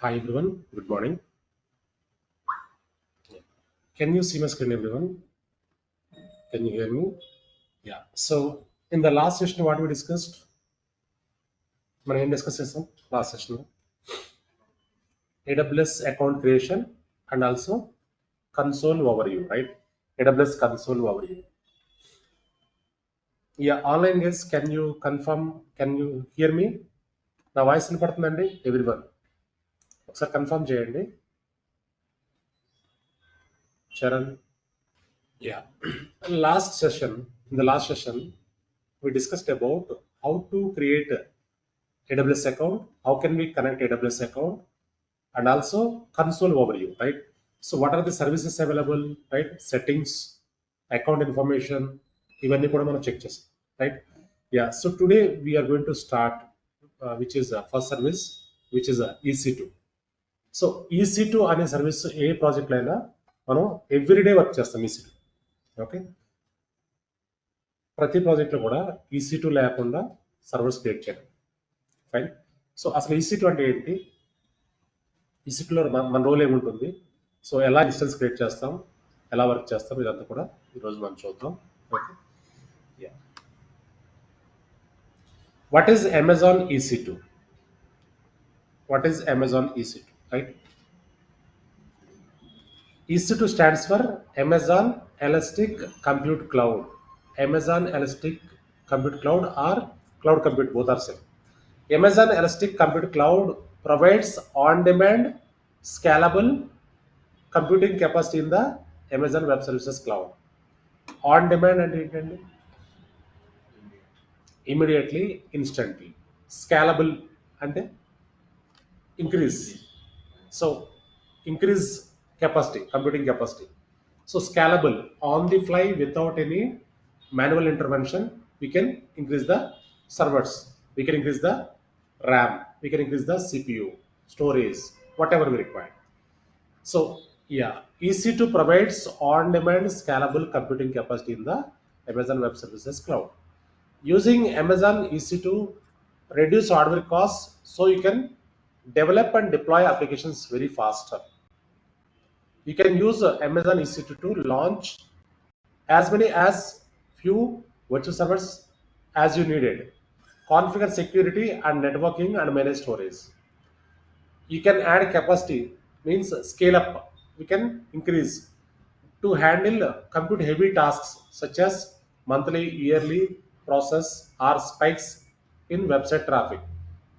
Hi everyone, good morning. Can you see my screen, everyone? Can you hear me? Yeah. So in the last session, what we discussed, మనం ఏం discuss చేసాం last session AWS account creation and also console overview, right? AWS console overview. Yeah, online guys, can you confirm? Can you hear me? నా voice వినపడుతుందండి everyone ఒకసారి confirm చేయండి Charan Yeah. Last session, in the last session, we discussed about how to create a AWS account, how can we connect AWS account, and also console overview, right? So, what are the services available, right? Settings, account information, ఇవన్నీ కూడా మనం check చేస్తాం right yeah so today we are going to start which is first service which is EC2. So EC2 అనే service ఏ ప్రాజెక్ట్లో అయినా మనం everyday work చేస్తాం EC2. Okay ప్రతి ప్రాజెక్ట్లో కూడా EC2 లేకుండా సర్వర్స్ క్రియేట్ చేయడం ఫైన్. సో అసలు EC2 అంటే ఏంటి, EC2లో మన రోల్ ఏముంటుంది, సో ఎలా ఇన్స్టెన్స్ క్రియేట్ చేస్తాం, ఎలా వర్క్ చేస్తాం, ఇదంతా కూడా ఈరోజు మనం చూద్దాం. Okay yeah what is Amazon EC2? What is Amazon EC2, right? EC2 stands for Amazon Elastic Compute Cloud. Amazon Elastic Compute Cloud or Cloud Compute, both are same. Amazon Elastic Compute Cloud provides on-demand, scalable computing capacity in the Amazon Web Services Cloud. On-demand and ఏంటండి? Immediately, instantly. Scalable అంటే increase. So increase capacity, computing capacity. So scalable, on the fly without any manual intervention, we can increase the servers, we can increase the RAM, we can increase the CPU, storage, whatever we require. So yeah, EC2 provides on-demand scalable computing capacity in the Amazon Web Services Cloud. Using Amazon EC2 reduce hardware costs, so you can develop and deploy applications very faster. You can use Amazon EC2 to launch as many as few virtual servers as you needed. Configure security and networking and manage storage. You can add capacity, means scale up. We can increase to handle compute heavy tasks such as monthly, yearly process or spikes in website traffic.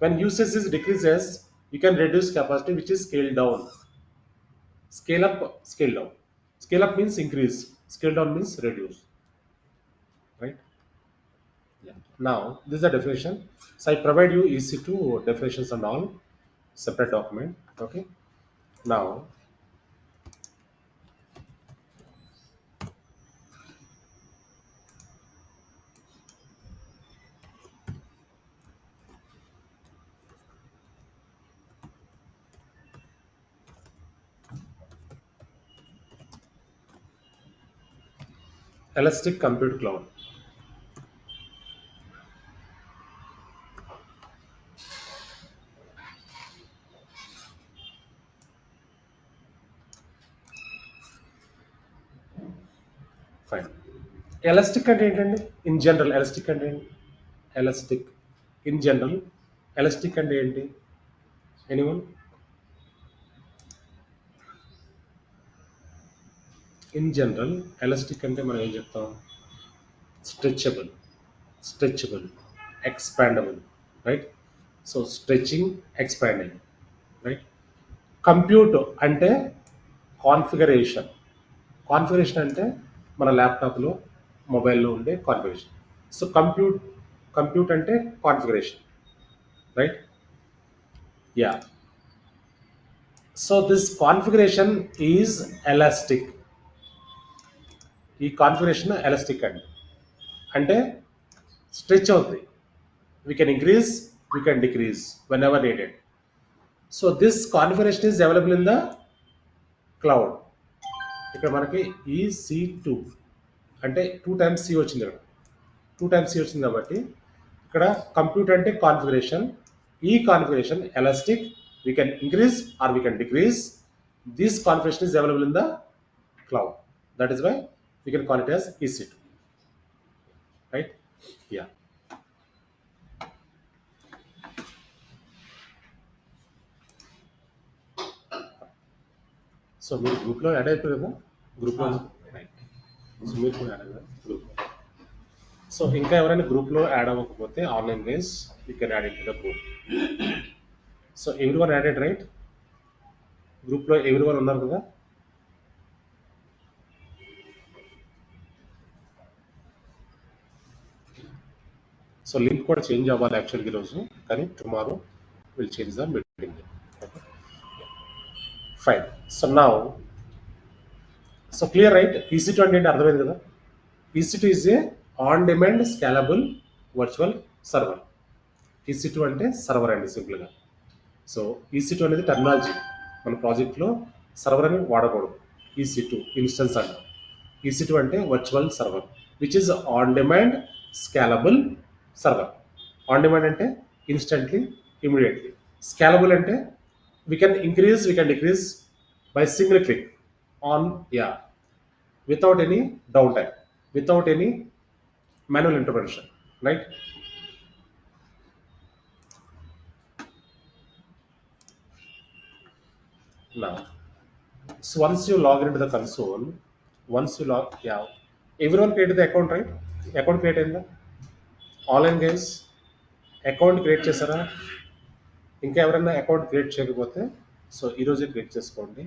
When usage is decreases, you can reduce capacity, which is scale down. Scale up, scale down. Scale up means increase, scale down means reduce, right? Yeah. Now this is the definition. So I provide you EC2 definitions and all separate document. Okay. Now Elastic Compute Cloud. Fine. Elastic అంటే ఏంటండి? In general, elastic అంటే ఏంటి? Elastic. In general, elastic అంటే ఏంటి? Anyone? In general, elastic అంటే మనం ఏం చెప్తాం? Stretchable, stretchable, expandable, right? So stretching, expanding, right? Compute అంటే కాన్ఫిగరేషన్. కాన్ఫిగరేషన్ అంటే మన ల్యాప్టాప్లో మొబైల్లో ఉండే కాన్ఫిగరేషన్. సో కంప్యూట్ అంటే configuration, right? Yeah so this configuration is elastic. ఈ కాన్ఫిగరేషన్ ఎలాస్టిక్ అండి, అంటే స్ట్రెచ్ అవుతుంది. We can increase, we can decrease when ever needed. So this configuration is available in the cloud. ఇక్కడ మనకి EC2 అంటే 2 times C వచ్చింది, ఇక్కడ 2 times C వచ్చింది కాబట్టి ఇక్కడ కంప్యూట్ అంటే కాన్ఫిగరేషన్, ఈ configuration elastic, We can increase or we can decrease. This configuration is available in the cloud. That is why we can call it as EC2, right? Yeah. So మీరు గ్రూప్లో add అయిపోయారు కదా గ్రూప్లో right so మీరు కూడా add అయ్యారు group so ఇంకా ఎవరైనా గ్రూప్లో యాడ్ అవ్వకపోతే online guys you can add in to the group so everyone added right గ్రూప్లో ఎవ్రీ వన్ ఉన్నారు కదా సో లింక్ కూడా చేంజ్ అవ్వాలి యాక్చువల్గా ఈరోజు కానీ tomorrow will change the meeting fine so now so clear right EC2 అంటే ఏంటి అర్థమైంది కదా EC2 is a on demand scalable virtual server EC2 అంటే సర్వర్ అండి సింపుల్గా సో ఈసీ2 అనేది టెక్నాలజీ మన ప్రాజెక్ట్లో సర్వర్ అని వాడకూడదు ఈసీ2 ఇన్స్టెన్స్ అంటాం ఈసీ2 అంటే virtual server which is on demand scalable server on demand అంటే ఇన్స్టెంట్లీ ఇమీడియట్లీ స్కేలబుల్ అంటే we can increase we can decrease by single click on without any downtime without any manual intervention right now so once you log into the console once you log everyone created the account right account create అయిందా online guys account create చేశారా ఇంకా ఎవరైనా account create చేయకపోతే so ఈరోజే create చేసుకోండి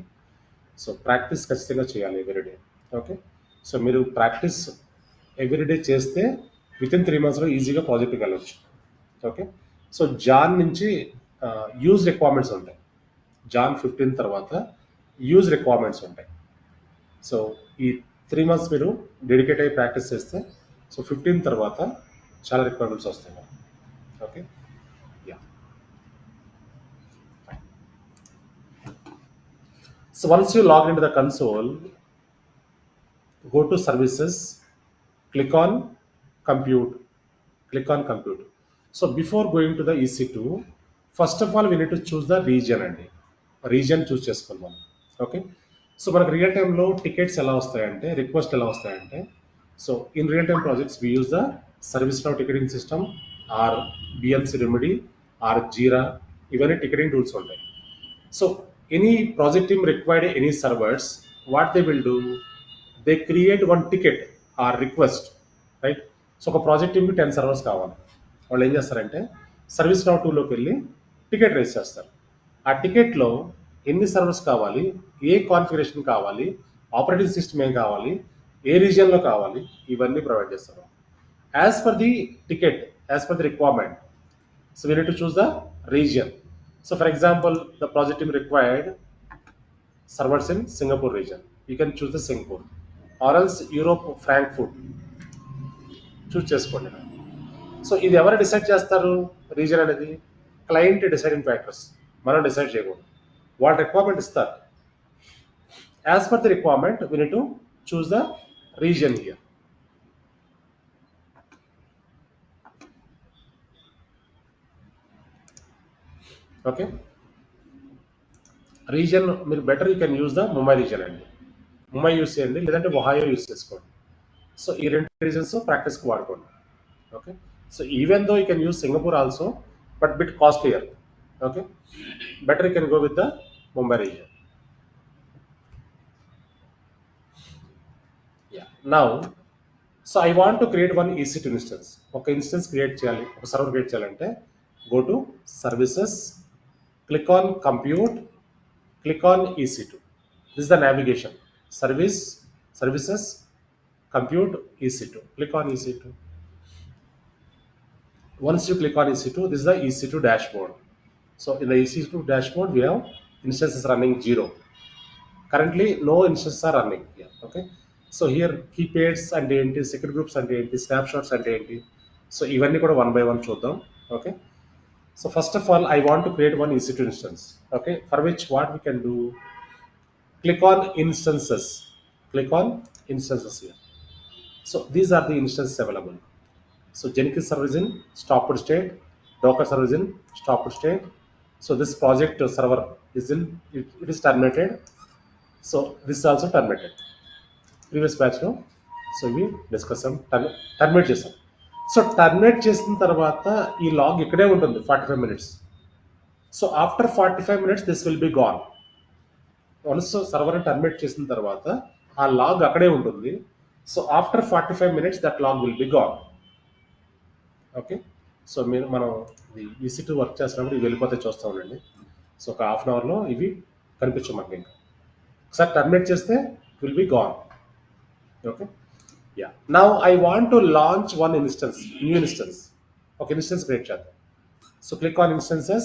so practice ఖచ్చితంగా చేయాలి everyday okay so మీరు ప్రాక్టీస్ ఎవ్రీడే చేస్తే విత్ ఇన్ 3 monthsలో ఈజీగా ప్రాజెక్ట్కి వెళ్ళవచ్చు ఓకే సో జాన్ నుంచి యూజ్ రిక్వైర్మెంట్స్ ఉంటాయి జాన్ 15 తర్వాత యూజ్ రిక్వైర్మెంట్స్ ఉంటాయి సో ఈ 3 months మీరు డెడికేట్ అయ్యి ప్రాక్టీస్ చేస్తే సో 15 తర్వాత చాలా రిక్వైర్మెంట్స్ వస్తాయి okay So once you log into the console, go to services, click on compute, click on compute. So before going to the EC2, first of all we need to choose the region and region choose చేసుకుందాం okay so మనకు real టైంలో tickets ఎలా వస్తాయంటే request ఎలా వస్తాయంటే so in real time projects we use the ServiceNow ticketing system or BMC Remedy or Jira ఇవన్నీ ticketing tools ఉంటాయి so any project team required any servers what they will do they create one ticket or request right so ఒక project టీమ్కి 10 servers కావాలి వాళ్ళు ఏం చేస్తారంటే service now టూల్లోకి వెళ్ళి ticket raise చేస్తారు ఆ టికెట్లో ఎన్ని సర్వర్స్ కావాలి ఏ కాన్ఫిగరేషన్ కావాలి ఆపరేటింగ్ సిస్టమ్ ఏం కావాలి ఏ రీజియన్లో కావాలి ఇవన్నీ ప్రొవైడ్ చేస్తారు as per the ticket as per the requirement so we need to choose the region. So for example, the project team required servers in Singapore region. You can choose the Singapore or else Europe Frankfurt. Choose చేసుకోండి. So ఇది ఎవరు decide చేస్తారు region అనేది client deciding factors మనం decide చేయకూడదు వాళ్ళ requirement ఇస్తారు as per the requirement we need to choose the region here okay region మీరు better you can use the Mumbai region అండి ముంబై యూస్ చేయండి లేదంటే ఒహాయో యూస్ చేసుకోండి సో ఈ రెండు రీజన్స్ ప్రాక్టీస్కి వాడుకోండి okay so even though you can use Singapore also but bit costlier okay better you can go with the Mumbai reason now so I want to create one EC2 instance ఒక instance create చేయాలి ఒక server create చేయాలంటే go to services click on compute, click on EC2. This is the navigation. Services, compute, EC2. Click on EC2. Once you click on EC2, this is the EC2 dashboard. So in the EC2 dashboard, we have instances running 0. Currently, no instances are running here. Okay. So here keypairs and ఏంటి secret groups and ఏంటి snapshots and ఏంటి so ఇవన్నీ కూడా one by one చూద్దాం okay So first of all, I want to create one EC2 instance, okay, for which what we can do, click on instances, click on instances here. So these are the instances available. So Jenkins server is in stopped state, Docker server is in stopped state, So this project server is it is terminated. So this is also terminated. Previous బ్యాచ్లో so ఇవి discuss terminate చేసాం. So terminate చేసిన తర్వాత ఈ log ఇక్కడే ఉంటుంది 45 minutes. So after 45 minutes this will be gone. Once సర్వర్ని terminate చేసిన తర్వాత ఆ లాగ్ అక్కడే ఉంటుంది. So after 45 minutes that log will be gone. Okay. So మనం EC2 వర్క్ చేస్తున్నప్పుడు ఇవి వెళ్ళిపోతే చూస్తూ ఉండండి. సో ఒక హాఫ్ అన్ అవర్లో ఇవి కనిపించవు మనకి. ఇంకా ఒకసారి టర్మినేట్ చేస్తే will be gone. Okay. Yeah. Now I want to launch one instance, new instance. Okay, instance create చేద్దాం. So click on instances,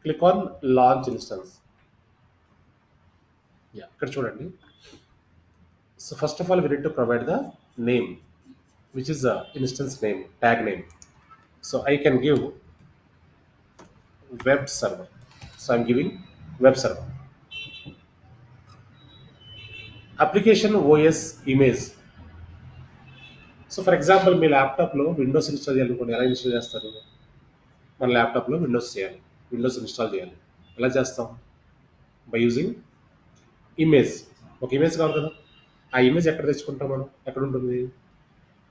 click on launch instance. Yeah, ఇక్కడ చూడండి. So first of all we need to provide the name, which is the instance name, tag name. So I can give web server. So I'm giving web server. Application OS image. So for example మీ ల్యాప్టాప్లో Windows install చేయాలనుకోండి. ఎలా install చేస్తారు? మన ల్యాప్టాప్లో Windows చేయాలి, Windows install చేయాలి. ఎలా చేస్తాం? By using image. ఒక ఇమేజ్ కావాలి కదా. ఆ ఇమేజ్ ఎక్కడ తెచ్చుకుంటాం మనం? ఎక్కడ ఉంటుంది?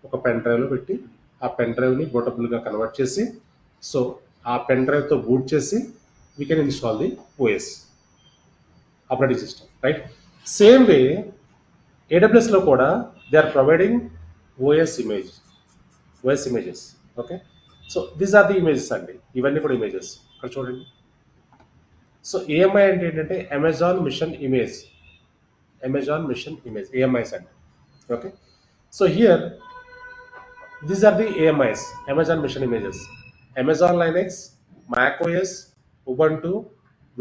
ఒక పెన్ డ్రైవ్లో పెట్టి ఆ పెన్ డ్రైవ్ని బూటబుల్గా కన్వర్ట్ చేసి, సో ఆ పెన్ డ్రైవ్తో బూట్ చేసి we can install the OS operating system, right? Same way AWSలో కూడా they are providing OS images. Okay. So these are the images అండి. ఇవన్నీ కూడా ఇమేజెస్. ఇక్కడ చూడండి. సో AMI అంటే ఏంటంటే అమెజాన్ మిషన్ ఇమేజ్. AMIs అండి. Okay. So here these are the AMIs, Amazon machine images. Amazon Linux, Mac OS, Ubuntu,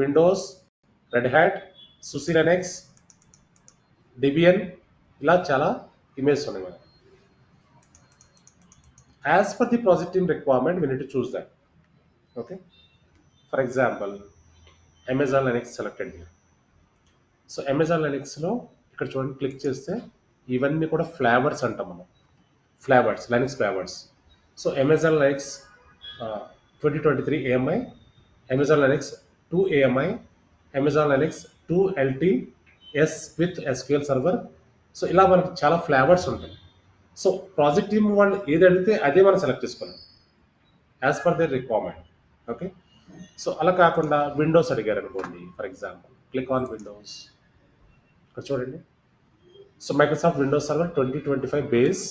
Windows, Red Hat, SUSE Linux, Debian, ఇలా చాలా ఇమేజెస్ ఉన్నాయి మనకి. As per the project team requirement, we need to choose that. Okay. For example, Amazon Linux selected here. So Amazon Linux లో ఇక్కడ చూడండి, click చేస్తే ఇవన్నీ కూడా ఫ్లేవర్స్ అంటాం మనం. Flavours, Linux flavours. So Amazon Linux 2023 AMI, Amazon Linux 2 AMI, Amazon Linux 2 LTS with SQL server. So ఇలా మనకి చాలా ఫ్లేవర్స్ ఉంటాయి. సో ప్రాజెక్ట్ టీమ్ వాళ్ళు ఏది అడిగితే అదే మనం సెలెక్ట్ చేసుకోవాలి as per their requirement. Okay. So అలా కాకుండా విండోస్ అడిగారు అనుకోండి. For example click on Windows. ఇక్కడ చూడండి. So Microsoft Windows server 2025 base,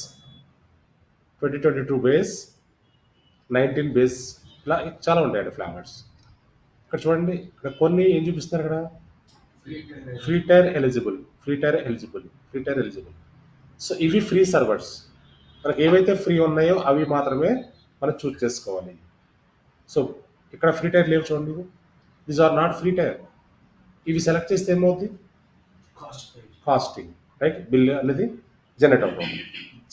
2022 base, 19 base, ఇలా చాలా ఉంటాయండి ఫ్లేవర్స్. ఇక్కడ చూడండి. ఇక్కడ కొన్ని ఏం చూపిస్తున్నారు? ఇక్కడ ఫ్రీ టైర్ ఎలిజిబుల్. సో ఇవి ఫ్రీ సర్వర్స్. మనకి ఏవైతే ఫ్రీ ఉన్నాయో అవి మాత్రమే మనం చూస్ చేసుకోవాలి. సో ఇక్కడ ఫ్రీ టైర్ లేవు చూడండి. These are not free tier. ఇవి సెలెక్ట్ చేస్తే ఏమవుతుంది? Costing, right? బిల్ అనేది జనరేట్ అవుతుంది.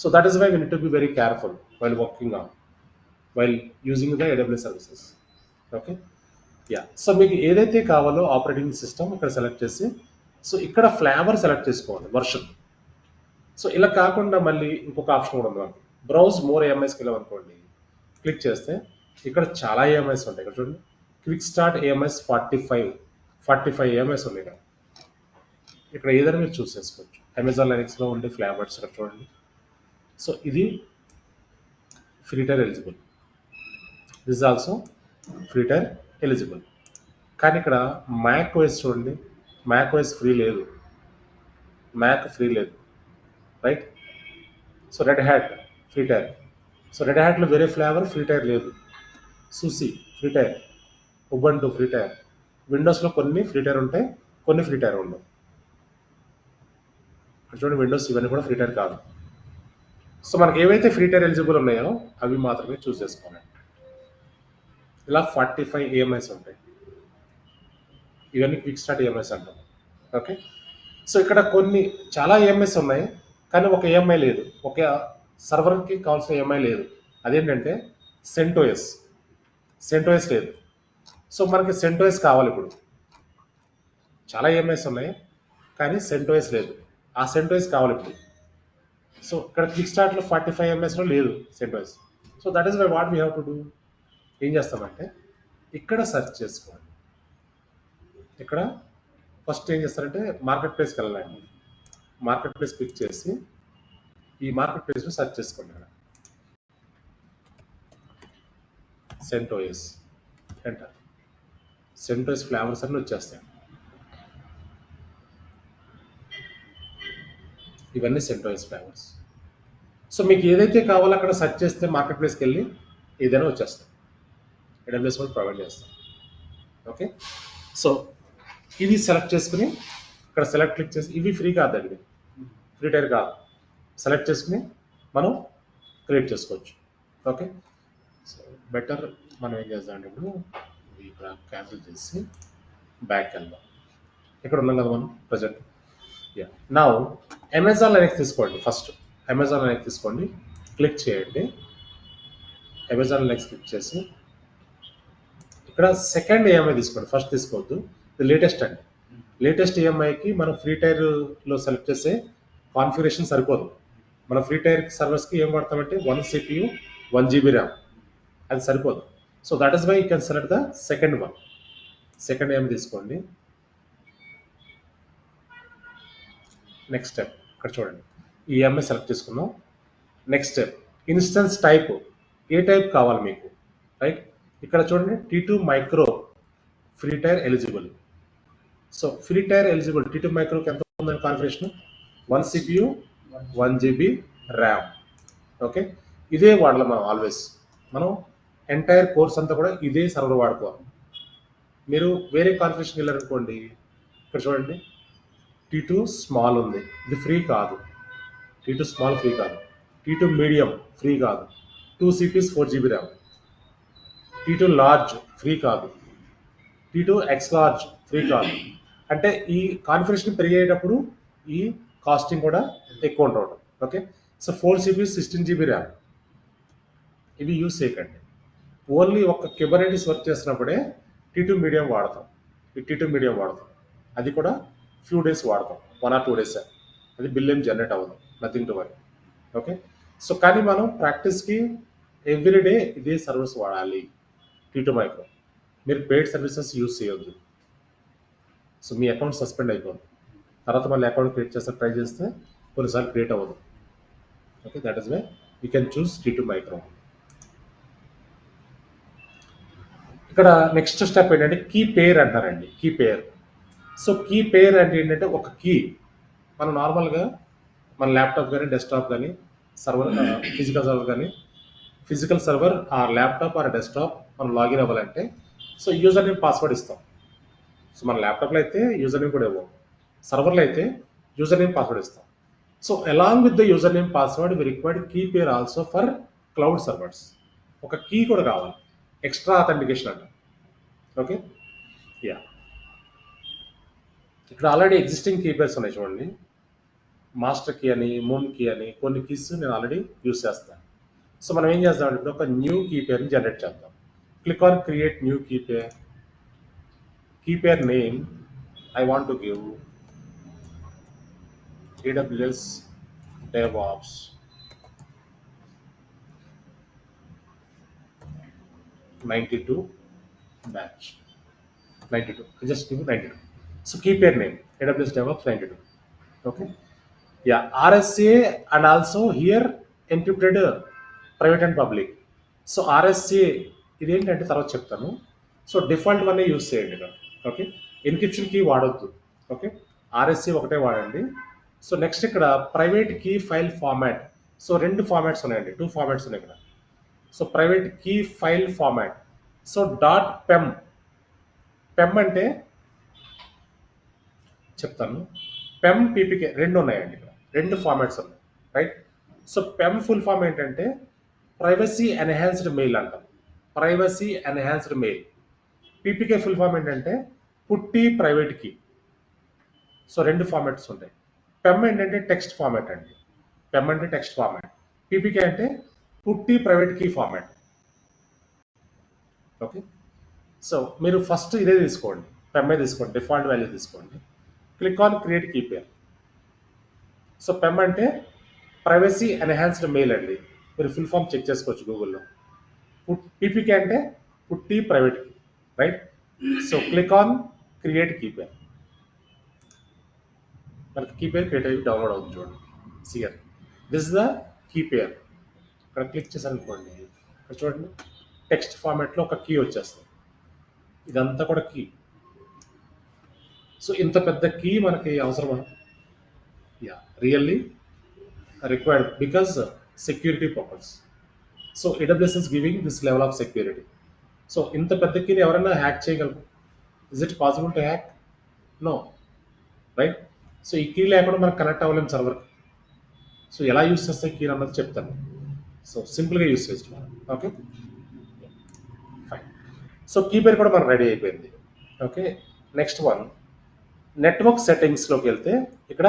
So that is why we need to be very careful while using the AWS services. Okay. Yeah. So మీకు ఏదైతే కావాలో ఆపరేటింగ్ సిస్టమ్ ఇక్కడ సెలెక్ట్ చేసి, సో ఇక్కడ ఫ్లేవర్ సెలెక్ట్ చేసుకోవాలి, వర్షన్. సో ఇలా కాకుండా మళ్ళీ ఇంకొక ఆప్షన్ కూడా ఉంది మనకి. బ్రౌజ్ మోర్ AMIస్కి వెళ్ళామనుకోండి, క్లిక్ చేస్తే ఇక్కడ చాలా AMIs ఉంటాయి. ఇక్కడ చూడండి. క్విక్ స్టార్ట్ AMIs 45 AMIs ఉన్నాయి. ఇక్కడ ఏదైనా మీరు చూస్ చేసుకోవచ్చు. అమెజాన్ లైనక్స్లో ఉండే ఫ్లేవర్స్ ఇక్కడ చూడండి. సో ఇది free tier eligible. This also free tier eligible. కానీ ఇక్కడ మ్యాక్ OS చూడండి. మ్యాక్ OS ఫ్రీ లేదు, right? So Red Hat free tier. So Red హ్యాట్లో వేరే ఫ్లేవర్, ఫ్రీ టైర్ లేదు. SUSE free tier, Ubuntu free tier. విండోస్లో కొన్ని ఫ్రీ టైర్ ఉంటాయి, కొన్ని ఫ్రీ టైర్ ఉండవు. ఇక్కడ చూడండి, విండోస్ ఇవన్నీ కూడా ఫ్రీ టైర్ కాదు. సో మనకి ఏవైతే ఫ్రీ టైర్ ఎలిజిబుల్ ఉన్నాయో అవి మాత్రమే చూస్ చేసుకోవాలి. ఇలా 45 AMIs ఉంటాయి. ఇవన్నీ క్విక్ స్టార్ట్ AMIs అంటాం. ఓకే. సో ఇక్కడ కొన్ని చాలా AMIs ఉన్నాయి, కానీ ఒక AMI లేదు, ఒక సర్వర్కి కావాల్సిన AMI లేదు. అదేంటంటే CentOS లేదు. సో మనకి CentOS కావాలి. ఇప్పుడు చాలా AMIs ఉన్నాయి, కానీ CentOS లేదు. ఆ CentOS కావాలి ఇప్పుడు. సో ఇక్కడ క్విక్ స్టార్ట్లో 45 AMIsలో లేదు CentOS. So that is why what we have to do. ఏం చేస్తామంటే ఇక్కడ సెర్చ్ చేసుకోండి. ఇక్కడ ఫస్ట్ ఏం చేస్తారంటే మార్కెట్ ప్లేస్కి వెళ్ళాలండి. మార్కెట్ ప్లేస్ క్లిక్ చేసి ఈ మార్కెట్ ప్లేస్లో సెర్చ్ చేసుకోండి. ఇక్కడ సెంటోయస్ ఎంటర్. సెంటోయస్ ఫ్లేవర్స్ అన్నీ వచ్చేస్తాయి. ఇవన్నీ సెంటోయస్ ఫ్లేవర్స్. సో మీకు ఏదైతే కావాలో అక్కడ సెర్చ్ చేస్తే మార్కెట్ ప్లేస్కి వెళ్ళి ఏదైనా వచ్చేస్తాం. AWS కూడా ప్రొవైడ్ చేస్తాం. ఓకే, సో ఇది సెలెక్ట్ చేసుకుని ఇక్కడ సెలెక్ట్ క్లిక్ చేసి, ఇవి ఫ్రీ కాదండి, ఫ్రీ టైర్ కాదు, సెలెక్ట్ చేసుకుని మనం క్రియేట్ చేసుకోవచ్చు. ఓకే, సో బెటర్ మనం ఏం చేద్దామంటే ఇప్పుడు ఇక్కడ క్యాన్సిల్ చేసి బ్యాక్ వెళ్దాం. ఇక్కడ ఉన్నాం కదా మనం ప్రజెంట్. యా, నా అమెజాన్ లైనెక్స్ తీసుకోండి. ఫస్ట్ అమెజాన్ లైనెక్స్ తీసుకోండి, క్లిక్ చేయండి. అమెజాన్ లైనెక్స్ క్లిక్ చేసి ఇక్కడ సెకండ్ EMI తీసుకోండి, ఫస్ట్ తీసుకోవద్దు. ఇది లేటెస్ట్ అండి. లేటెస్ట్ EMIకి మనం ఫ్రీ టైర్లో సెలెక్ట్ చేసే కాన్ఫిగరేషన్ సరిపోదు. మన ఫ్రీ టైర్ సర్వర్స్కి ఏం వాడతామంటే 1 CPU 1 GB ర్యామ్, అది సరిపోదు. So that is why you can select the second one. Second EMI తీసుకోండి. నెక్స్ట్ స్టెప్ ఇక్కడ చూడండి, ఈ EMI సెలెక్ట్ చేసుకున్నాం. నెక్స్ట్ స్టెప్ ఇన్స్టెన్స్ టైప్, ఏ టైప్ కావాలి మీకు, రైట్? ఇక్కడ చూడండి T2 micro free tier eligible. So free tier eligible T2 మైక్రోకి ఎంత ఉందని configuration 1 CPU 1 GB RAM. Okay, ఇదే వాడాలి మనం ఆల్వేస్. మనం ఎంటైర్ కోర్స్ అంతా కూడా ఇదే సర్వర్ వాడుకోవాలి. మీరు వేరే కాన్ఫిగరేషన్ వెళ్ళారనుకోండి, ఇక్కడ చూడండి T2 స్మాల్ ఉంది, ఇది ఫ్రీ కాదు. T2 స్మాల్ ఫ్రీ కాదు. T2 మీడియం ఫ్రీ కాదు, 2 CPs 4 GB RAM. T2 large free కాదు, T2 X లార్జ్ ఫ్రీ కాదు. అంటే ఈ కాన్ఫిగరేషన్ పెరిగేటప్పుడు ఈ కాస్టింగ్ కూడా ఎక్కువ ఉండడం. Okay, so 4 CPs 16 GB RAM ఇవి యూజ్ చేయకండి. ఓన్లీ ఒక Kubernetes వర్క్ చేస్తున్నప్పుడే T2 మీడియం వాడతాం. ఈ T2 మీడియం వాడతాం, అది కూడా ఫ్యూ డేస్ వాడతాం, 1 or 2 days. అది బిల్ ఏం జనరేట్ అవ్వదు, nothing to worry. Okay, so కానీ మనం ప్రాక్టీస్కి ఎవ్రీడే ఇదే సర్వీస్ వాడాలి. T2 మైక్రో మీరు పెయిడ్ సర్వీసెస్ యూజ్ చేయొద్దు. సో మీ అకౌంట్ సస్పెండ్ అయిపోతుంది. తర్వాత మళ్ళీ అకౌంట్ క్రియేట్ చేస్తే ట్రై చేస్తే కొన్నిసార్లు క్రియేట్ అవ్వదు. Okay, that is why you can choose T2 micro. ఇక్కడ నెక్స్ట్ స్టెప్ ఏంటంటే కీ పేర్ అంటారండి. Key pair. So key pair అంటే ఏంటంటే ఒక కీ మనం నార్మల్గా మన ల్యాప్టాప్ కానీ డెస్క్టాప్ కానీ సర్వర్, ఫిజికల్ సర్వర్ ఆ ల్యాప్టాప్ ఆ డెస్క్టాప్ మనం లాగిన్ అవ్వాలంటే సో యూజర్ నేమ్ పాస్వర్డ్ ఇస్తాం. సో మన ల్యాప్టాప్లో అయితే యూజర్ నేమ్ కూడా ఇవ్వం, సర్వర్లో అయితే యూజర్ నేమ్ పాస్వర్డ్ ఇస్తాం. So along with the user name password we required key pair also for cloud servers. ఒక కీ కూడా కావాలి, ఎక్స్ట్రా అథెంటికేషన్ అంట. ఓకే, యా, ఇక్కడ ఆల్రెడీ ఎగ్జిస్టింగ్ కీ పేర్స్ ఉన్నాయి చూడండి. మాస్టర్ కీ అని, మూన్ కీ అని కొన్ని కీస్ నేను ఆల్రెడీ యూస్ చేస్తాను. సో మనం ఏం చేద్దామంటే ఇప్పుడు ఒక న్యూ కీ పేర్ని జనరేట్ చేద్దాం. Click on create new key pair. Key pair name I want to give AWS DevOps 92 batch 92. Just give 92. So key pair name AWS DevOps 92. Okay, yeah, RSA and also here encrypted private and public. So RSA ఇదేంటంటే తర్వాత చెప్తాను. So default one use చేయండి ఇక్కడ. Okay, encryption key వాడొద్దు. Okay, RSA ఒకటే వాడండి. So next ఇక్కడ private key file format. So 2 formats ఉన్నాయండి, 2 ఫార్మాట్స్ ఉన్నాయి ఇక్కడ. So private key file format. So .pem. PEM అంటే చెప్తాను, PEM PPK 2 ఉన్నాయండి ఇక్కడ, 2 ఫార్మాట్స్ ఉన్నాయి, right? So PEM full form ఏంటంటే ప్రైవసీ ఎన్హాన్స్డ్ మెయిల్ అంటాం, privacy enhanced mail. PPK full form ఏంటంటే PuTTY private key. So 2 formats ఉంటాయి. PEM ఏంటంటే టెక్స్ట్ ఫార్మాట్ అండి, PEM అంటే టెక్స్ట్ ఫార్మాట్. PPK అంటే PuTTY private key format. Okay, so మీరు first ఇదే తీసుకోండి, PEM తీసుకోండి, డిఫాల్ట్ వాల్యూ తీసుకోండి. Click on create key pair. So PEM అంటే ప్రైవసీ ఎన్హాన్స్డ్ మెయిల్ అండి, మీరు ఫుల్ ఫామ్ చెక్ చేసుకోవచ్చు గూగుల్లో. PPK అంటే PuTTY private key, right? So click on create key pair. మనకి కీ పేర్ క్రియేట్ అయ్యి డౌన్లోడ్ అవుతుంది చూడండి. See here this is the key pair. ఇక్కడ క్లిక్ చేశారు అనుకోండి, ఇక్కడ చూడండి టెక్స్ట్ ఫార్మాట్లో ఒక కీ వచ్చేస్తుంది. ఇదంతా కూడా కీ. సో ఇంత పెద్ద కీ మనకి అవసరమా? Yeah, really required because security purpose. So AWS is giving this level of security. So ఇంత పెద్ద కీని ఎవరైనా హ్యాక్ చేయగలరు? Is it possible to hack? No, right? So ఈ కీ లేకుండా మనకు కనెక్ట్ అవ్వలేము సర్వర్కి. సో ఎలా యూస్ చేస్తే కీ అన్నది చెప్తాను. సో సింపుల్గా యూస్ చేసుకోవాలి. Okay, fine. సో కీ పేరు కూడా మనకు రెడీ అయిపోయింది. ఓకే, నెక్స్ట్ వన్ నెట్వర్క్ సెట్టింగ్స్లోకి వెళ్తే ఇక్కడ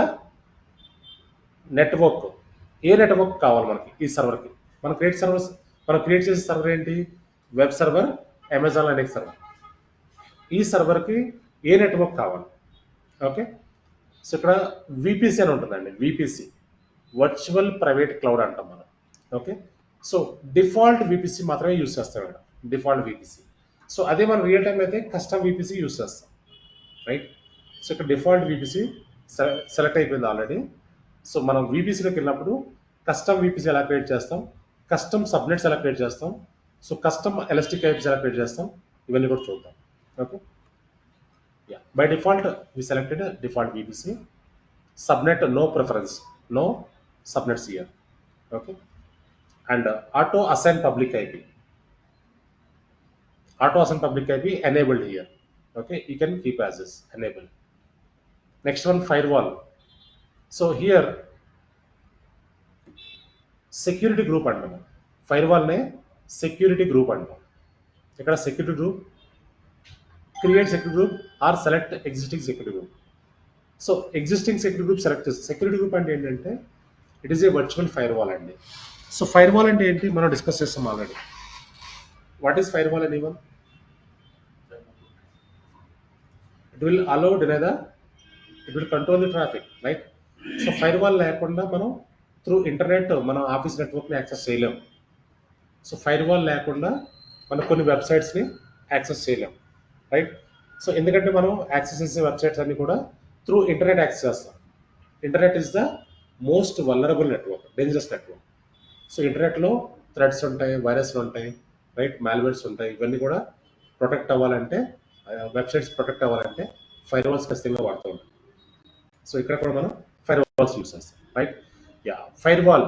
నెట్వర్క్, ఏ నెట్వర్క్ కావాలి మనకి ఈ సర్వర్కి? మనం క్రియేట్ చేసే సర్వర్ ఏంటి? Web server, Amazon Linux server. ఈ సర్వర్కి ఏ నెట్వర్క్ కావాలి? ఓకే, సో ఇక్కడ విపిసి అని ఉంటుందండి. విపిసి వర్చువల్ ప్రైవేట్ క్లౌడ్ అంటాం మనం. ఓకే, సో డిఫాల్ట్ విపిసి మాత్రమే యూస్ చేస్తాం ఇక్కడ, డిఫాల్ట్ విపిసి. సో అదే మనం రియల్ టైం అయితే కస్టమ్ విపిసి యూస్ చేస్తాం, రైట్? సో ఇక్కడ డిఫాల్ట్ విపిసి సెలెక్ట్ అయిపోయింది ఆల్రెడీ. సో మనం విపిసిలోకి వెళ్ళినప్పుడు కస్టమ్ విపిసి ఎలా క్రియేట్ చేస్తాం, కస్టమ్ సబ్నెట్స్ ఎలా క్రియేట్ చేస్తాం, సో కస్టమ్ ఎలాస్టిక్ ఐప్స్ ఎలా క్రియేట్ చేస్తాం, ఇవన్నీ కూడా చూద్దాం. Okay, yeah, by default we selected default VPC. Subnet no preference, no subnets here. Okay, and auto assign public IP, auto assign public IP enabled here. Okay, you can keep as is enabled. Next one, firewall. So here security group అంటాము. ఫైర్వాల్నే security group అంటాం. ఇక్కడ security group, create security group or select existing security group. So existing security group select చేస్తాం. Security group అంటే ఏంటంటే it is a virtual firewall అండి. So firewall అంటే ఏంటి మనం డిస్కస్ చేస్తాం ఆల్రెడీ. వాట్ ఈస్ ఫైర్వాల్ అని one? It will allow deny the, it will control the traffic, right? So firewall లేకుండా మనం త్రూ ఇంటర్నెట్ మన ఆఫీస్ నెట్వర్క్ని యాక్సెస్ చేయలేము. సో ఫైర్వాల్ లేకుండా మనం కొన్ని వెబ్సైట్స్ని యాక్సెస్ చేయలేము, రైట్? సో ఎందుకంటే మనం యాక్సెస్ చేసే వెబ్సైట్స్ అన్ని కూడా త్రూ ఇంటర్నెట్ యాక్సెస్ చేస్తాం. Internet is the most vulnerable network, dangerous network. So ఇంటర్నెట్లో థ్రెడ్స్ ఉంటాయి, వైరస్లు ఉంటాయి, రైట్? మాల్వేర్స్ ఉంటాయి. ఇవన్నీ కూడా ప్రొటెక్ట్ అవ్వాలంటే, వెబ్సైట్స్ ప్రొటెక్ట్ అవ్వాలంటే ఫైర్వాల్స్ ఖచ్చితంగా వాడుతూ ఉంటాం. సో ఇక్కడ కూడా మనం ఫైర్వాల్స్ యూస్ చేస్తాం, right? Yeah, firewall.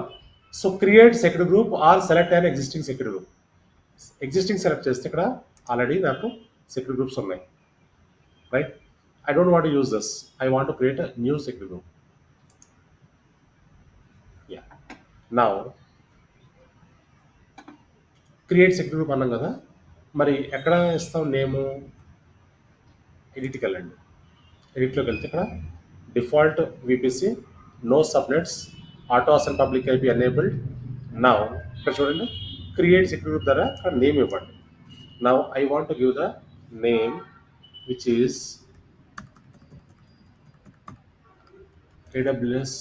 So create security group or select అయిన existing security group. Existing select చేస్తే ఇక్కడ ఆల్రెడీ నాకు సెక్యూరిటీ గ్రూప్స్ ఉన్నాయి, right? I don't want use this, I want to create a new security group. Yeah, now create security group అన్నాం కదా, మరి ఎక్కడ ఇస్తాం నేము? ఎడిట్కి వెళ్ళండి. ఎడిట్లోకి వెళ్తే ఇక్కడ default VPC, no subnets, auto assign public IP enabled. Now ఇక్కడ చూడండి క్రియేట్ సెక్యూరిటీ గ్రూప్ ద్వారా ఇక్కడ నేమ్ ఇవ్వండి. Now I want to give the name which is AWS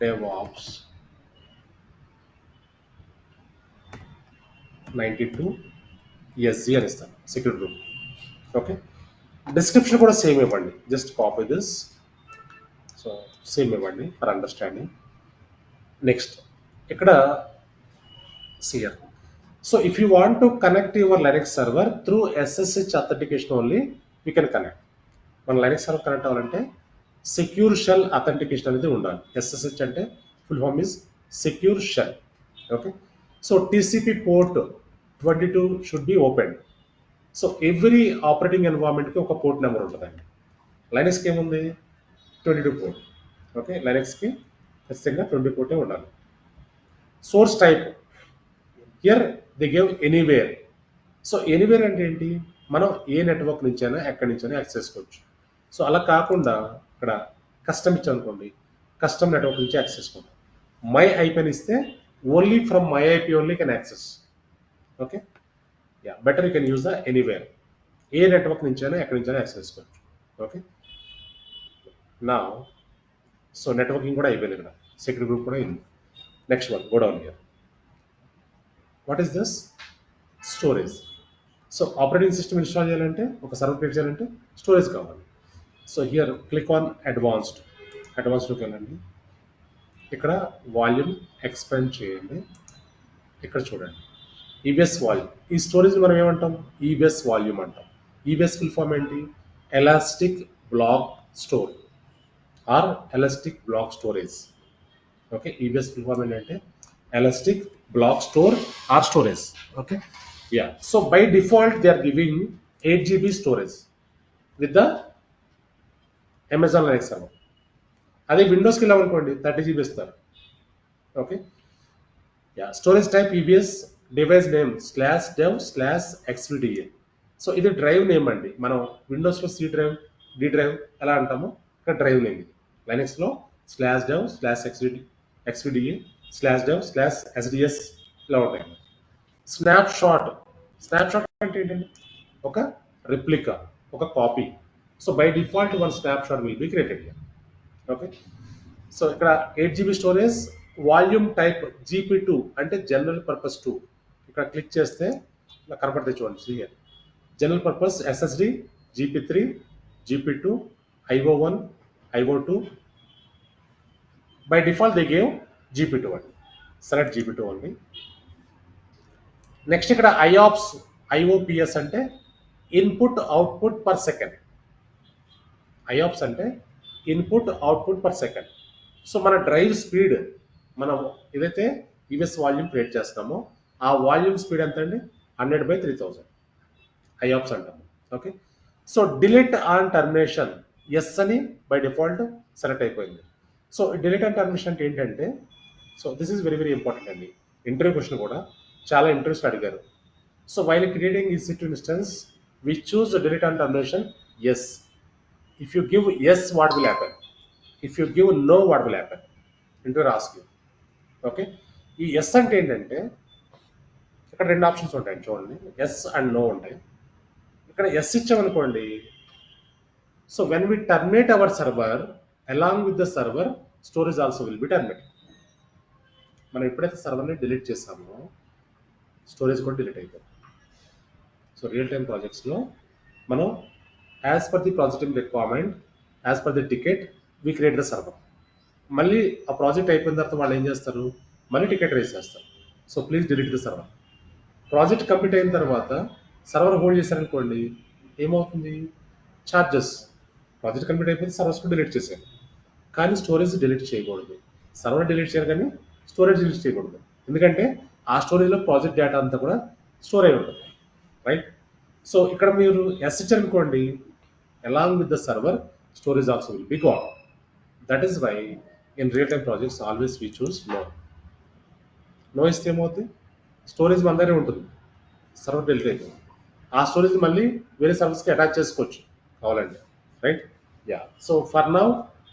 DevOps 92 SG అని ఇస్తాను సెక్యూరిటీ గ్రూప్. ఓకే, డిస్క్రిప్షన్ కూడా సేమ్ ఇవ్వండి. Just copy this, so same ఇవ్వండి ఫర్ అండర్స్టాండింగ్. నెక్స్ట్ ఇక్కడ see here. So if you want to connect your Linux server through SSH authentication only, we can connect. మన Linux server connect అవ్వాలంటే secure shell authentication అనేది ఉండాలి. SSH అంటే full form is secure shell. Okay, so TCP port 22 should be open. So every operating ఎన్వైరన్మెంట్కి ఒక port number ఉంటుందండి. లైనక్స్కి ఏముంది? 22 port. Okay, లైనక్స్కి ఖచ్చితంగా 20 పోర్టే ఉండాలి. Source type here they gave anywhere. So anywhere అంటే ఏంటి? మనం ఏ నెట్వర్క్ నుంచైనా ఎక్కడి నుంచైనా యాక్సెస్ చేసుకోవచ్చు. సో అలా కాకుండా ఇక్కడ కస్టమ్ ఇచ్చామనుకోండి, కస్టమ్ నెట్వర్క్ నుంచి యాక్సెస్ చేసుకుంటాం. మై ఐపీ అని ఇస్తే only from my IP only can access. Okay, yeah, better you can use the anywhere. A network నుంచైనా ఎక్కడి నుంచైనా యాక్సెస్ చేసుకోవచ్చు. ఓకే, నా సో నెట్వర్కింగ్ కూడా అయిపోయింది, ఇక్కడ సెక్యూరిటీ గ్రూప్ కూడా అయింది. Next one, go down here. What is this? Storage. So operating system install చేయాలంటే ఒక సర్వర్ క్రియేట్ చేయాలంటే స్టోరేజ్ కావాలి. సో హియర్ క్లిక్ ఆన్ అడ్వాన్స్డ్కి వెళ్ళండి. ఇక్కడ వాల్యూమ్ ఎక్స్పాండ్ చేయండి. ఇక్కడ చూడండి ఈబిఎస్ వాల్యూమ్. ఈ స్టోరేజ్ మనం ఏమంటాం? ఈబిఎస్ వాల్యూమ్ అంటాం. ఈబిఎస్ ఫుల్ ఫామ్ ఏంటి? Elastic block store or elastic block storage. Okay, EBS full form ఏంటంటే elastic block store or storage. Okay, yeah. So by default they are giving 8 GB storage with the Amazon Linux server. అదే విండోస్కి వెళ్ళామనుకోండి 30 GB ఇస్తారు. Okay, yeah. Storage type EBS, device name /dev/xvda. So ఇది drive name అండి. మనం విండోస్లో C drive, D drive ఎలా అంటామో ఇక్కడ డ్రైవ్ నేమ్ ఇది. లైనక్స్లో /dev/xvda/dev/sds ఇలా ఉంటాయి. స్నాప్షాట్ అంటే ఏంటండి? ఒక రిప్లికా, ఒక copy. So by default one snapshot will be created here. Okay, so ఇక్కడ 8 GB storage, volume type GP2 అంటే జనరల్ పర్పస్ 2. ఇక్కడ క్లిక్ చేస్తే ఇలా కనపడుతుంది చూడండి. General purpose SSD GP3, GP2, IO1, IO2. By default they gave GP2 అండి. Select GP2 అండి. Next ఇక్కడ IOPS అంటే input output per second. IOPS అంటే input output per second. So మన డ్రైవ్ స్పీడ్, మనం ఏదైతే ఈబిఎస్ వాల్యూమ్ క్రియేట్ చేస్తామో ఆ వాల్యూమ్ స్పీడ్ ఎంత అండి? 100/3000 IOPS అంటాము. Okay, so delete on termination yes అని బై డిఫాల్ట్ సెలెక్ట్ అయిపోయింది. సో డిలీట్ ఆన్ టర్మినేషన్ అంటే ఏంటంటే, so this is very important అండి. ఇంటర్వ్యూ క్వశ్చన్ కూడా చాలా ఇంట్రెస్ట్ అడిగారు. So while creating EC2 instance we choose delete on termination yes. If you give yes, what will happen? If you give no, what will happen? Interviewer ask you. Okay, ఈ yes అంటే ఏంటంటే ఇక్కడ 2 options ఉంటాయి చూడండి. Yes and no ఉంటాయి. ఇక్కడ yes ఇచ్చామనుకోండి, so when we terminate our server along with the server storage also will be terminated. మనం ఎప్పుడైతే సర్వర్ని డిలీట్ చేసామో స్టోరేజ్ కూడా డిలీట్ అయిపోతుంది. సో రియల్ టైమ్ ప్రాజెక్ట్స్లో మనం as per the project requirement, as per the ticket we create the server. మళ్ళీ ఆ ప్రాజెక్ట్ అయిపోయిన తర్వాత వాళ్ళు ఏం చేస్తారు? మళ్ళీ టికెట్ రేస్ చేస్తారు. So please delete the server. Project complete అయిన తర్వాత సర్వర్ హోల్డ్ చేశారనుకోండి, ఏమవుతుంది? ఛార్జెస్. ప్రాజెక్ట్ కంప్లీట్ అయిపోయింది, సర్వర్స్ కూడా డిలీట్ చేశారు, కానీ స్టోరేజ్ డిలీట్ చేయకూడదు. సర్వర్ డిలీట్ చేయాలి కానీ స్టోరేజ్ డిలీట్ చేయకూడదు. ఎందుకంటే ఆ స్టోరేజ్లో ప్రాజెక్ట్ డేటా అంతా కూడా స్టోర్ అయి ఉంటుంది, రైట్? సో ఇక్కడ మీరు ఎస్ ఇచ్చారనుకోండి, along with the server storage also will be gone. That is why in real time projects always we choose no ఇస్తే ఏమవుతుంది? స్టోరేజ్ మన దగ్గరే ఉంటుంది, సర్వర్ డిలీట్ అవుతుంది. ఆ స్టోరేజ్ మళ్ళీ వేరే సర్వర్స్కి అటాచ్ చేసుకోవచ్చు కావాలండి, right? Yeah. So for now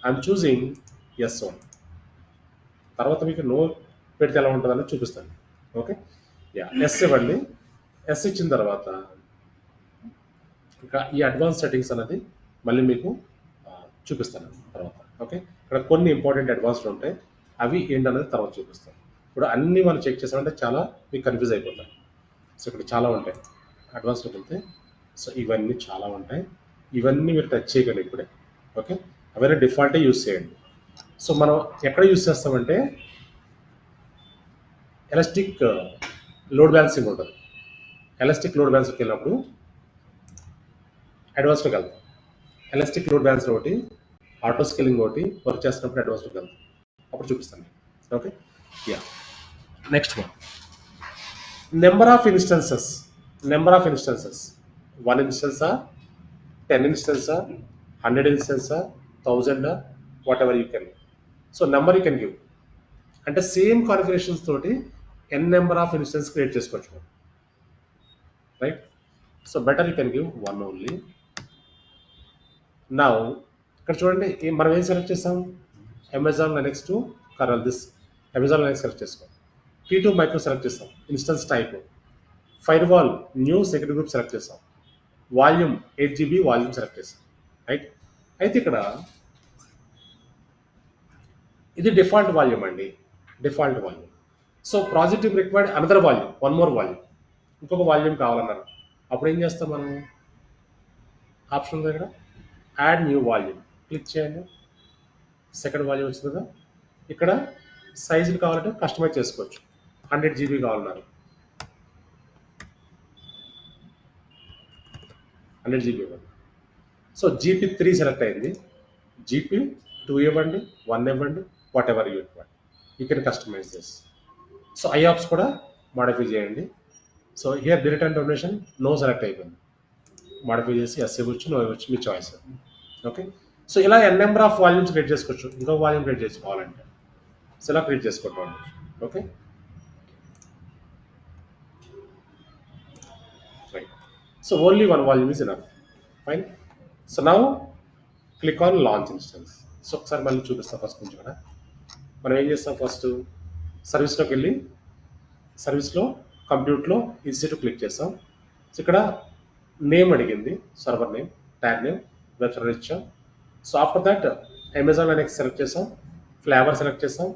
I'm choosing yes one. తర్వాత మీకు నో పెడితే ఎలా ఉంటుందని చూపిస్తాను. Okay, yeah. ఎస్ ఇవ్వండి. ఎస్ ఇచ్చిన తర్వాత ఇంకా ఈ అడ్వాన్స్ సెట్టింగ్స్ అనేది మళ్ళీ మీకు చూపిస్తాను తర్వాత. ఓకే, ఇక్కడ కొన్ని ఇంపార్టెంట్ అడ్వాన్స్డ్ ఉంటాయి, అవి ఏంటనేది తర్వాత చూపిస్తాను. ఇప్పుడు అన్నీ మనం చెక్ చేసామంటే చాలా మీకు కన్ఫ్యూజ్ అయిపోతాయి. సో ఇక్కడ చాలా ఉంటాయి అడ్వాన్స్డ్ వెళ్తే. సో ఇవన్నీ చాలా ఉంటాయి, ఇవన్నీ మీరు టచ్ చేయగలరు ఇప్పుడే. ఓకే, అవన్నీ డిఫాల్టే యూజ్ చేయండి. సో మనం ఎక్కడ యూజ్ చేస్తామంటే ఎలాస్టిక్ లోడ్ బ్యాలెన్సింగ్ ఉంటుంది. ఎలాస్టిక్ లోడ్ బ్యాలెన్సింగ్కి వెళ్ళినప్పుడు అడ్వాన్స్డ్కి వెళ్తాం. ఎలాస్టిక్ లోడ్ బ్యాలెన్సర్ ఒకటి, ఆటో స్కేలింగ్ ఒకటి వర్క్ చేస్తున్నప్పుడు అడ్వాన్స్డ్కి వెళ్తాం, అప్పుడు చూపిస్తాను. Okay, yeah. Next one, number of instances. 1 ఇన్స్టెన్సా, 10 ఇన్స్టెన్సా, 100 ఇన్స్టెన్సా, 1000, whatever you can. So number you can give. అంటే సేమ్ కాన్ఫిగరేషన్స్ తోటి n number of instance create చేసుకోవచ్చు, right? So better you can give 1 only. నా ఇక్కడ చూడండి, మనం ఏం సెలెక్ట్ చేస్తాం? Amazon Linux two kernel. This Amazon Linux select చేసుకోం. T2 మైక్రో సెలెక్ట్ చేస్తాం. Instance type firewall new security group select చేస్తాం. వాల్యూమ్ 8 GB వాల్యూమ్ సెలెక్ట్ చేస్తాం, రైట్? అయితే ఇక్కడ ఇది డిఫాల్ట్ వాల్యూమ్ అండి, default volume. So project required another volume, 1 more volume, ఇంకొక volume కావాలన్నారు. అప్పుడు ఏం చేస్తాం మనం? ఆప్షన్ దగ్గర యాడ్ న్యూ వాల్యూమ్ క్లిక్ చేయండి. సెకండ్ వాల్యూమ్ వచ్చింది కదా. ఇక్కడ సైజులు కావాలంటే కస్టమైజ్ చేసుకోవచ్చు. 100 GB కావాలన్నారు, 100 GB ఇవ్వండి. సో GP3 సెలెక్ట్ అయింది. GP2 ఇవ్వండి, 1 ఇవ్వండి, వాట్ ఎవర్ యూ ఇవ్వండి. You can customize this. So IOPS కూడా మాడిఫై చేయండి. So here delete and donation no select అయిపోయింది. మాడిఫై చేసి ఎస్ ఇవ్వచ్చు, నో ఇవ్వచ్చు, మీ చాయిస్. ఓకే. సో ఇలా N number of volumes create చేసుకోవచ్చు. ఇంకో వాల్యూమ్ క్రియేట్ చేసుకోవాలంటే సో ఇలా క్రియేట్ చేసుకోవటం. Okay, right. So only one volume is enough. Fine. So now click on launch instance. So ఒకసారి మళ్ళీ చూపిస్తాం ఫస్ట్ నుంచి కూడా. మనం ఏం చేస్తాం? ఫస్ట్ సర్వీస్లోకి వెళ్ళి సర్వీస్లో కంప్యూటర్లో ఈజీ క్లిక్ చేస్తాం. సో ఇక్కడ నేమ్ అడిగింది, server name, tag name, web server ఇచ్చాం. So after that Amazon Linux select చేసాం, ఫ్లేవర్ సెలెక్ట్ చేసాం.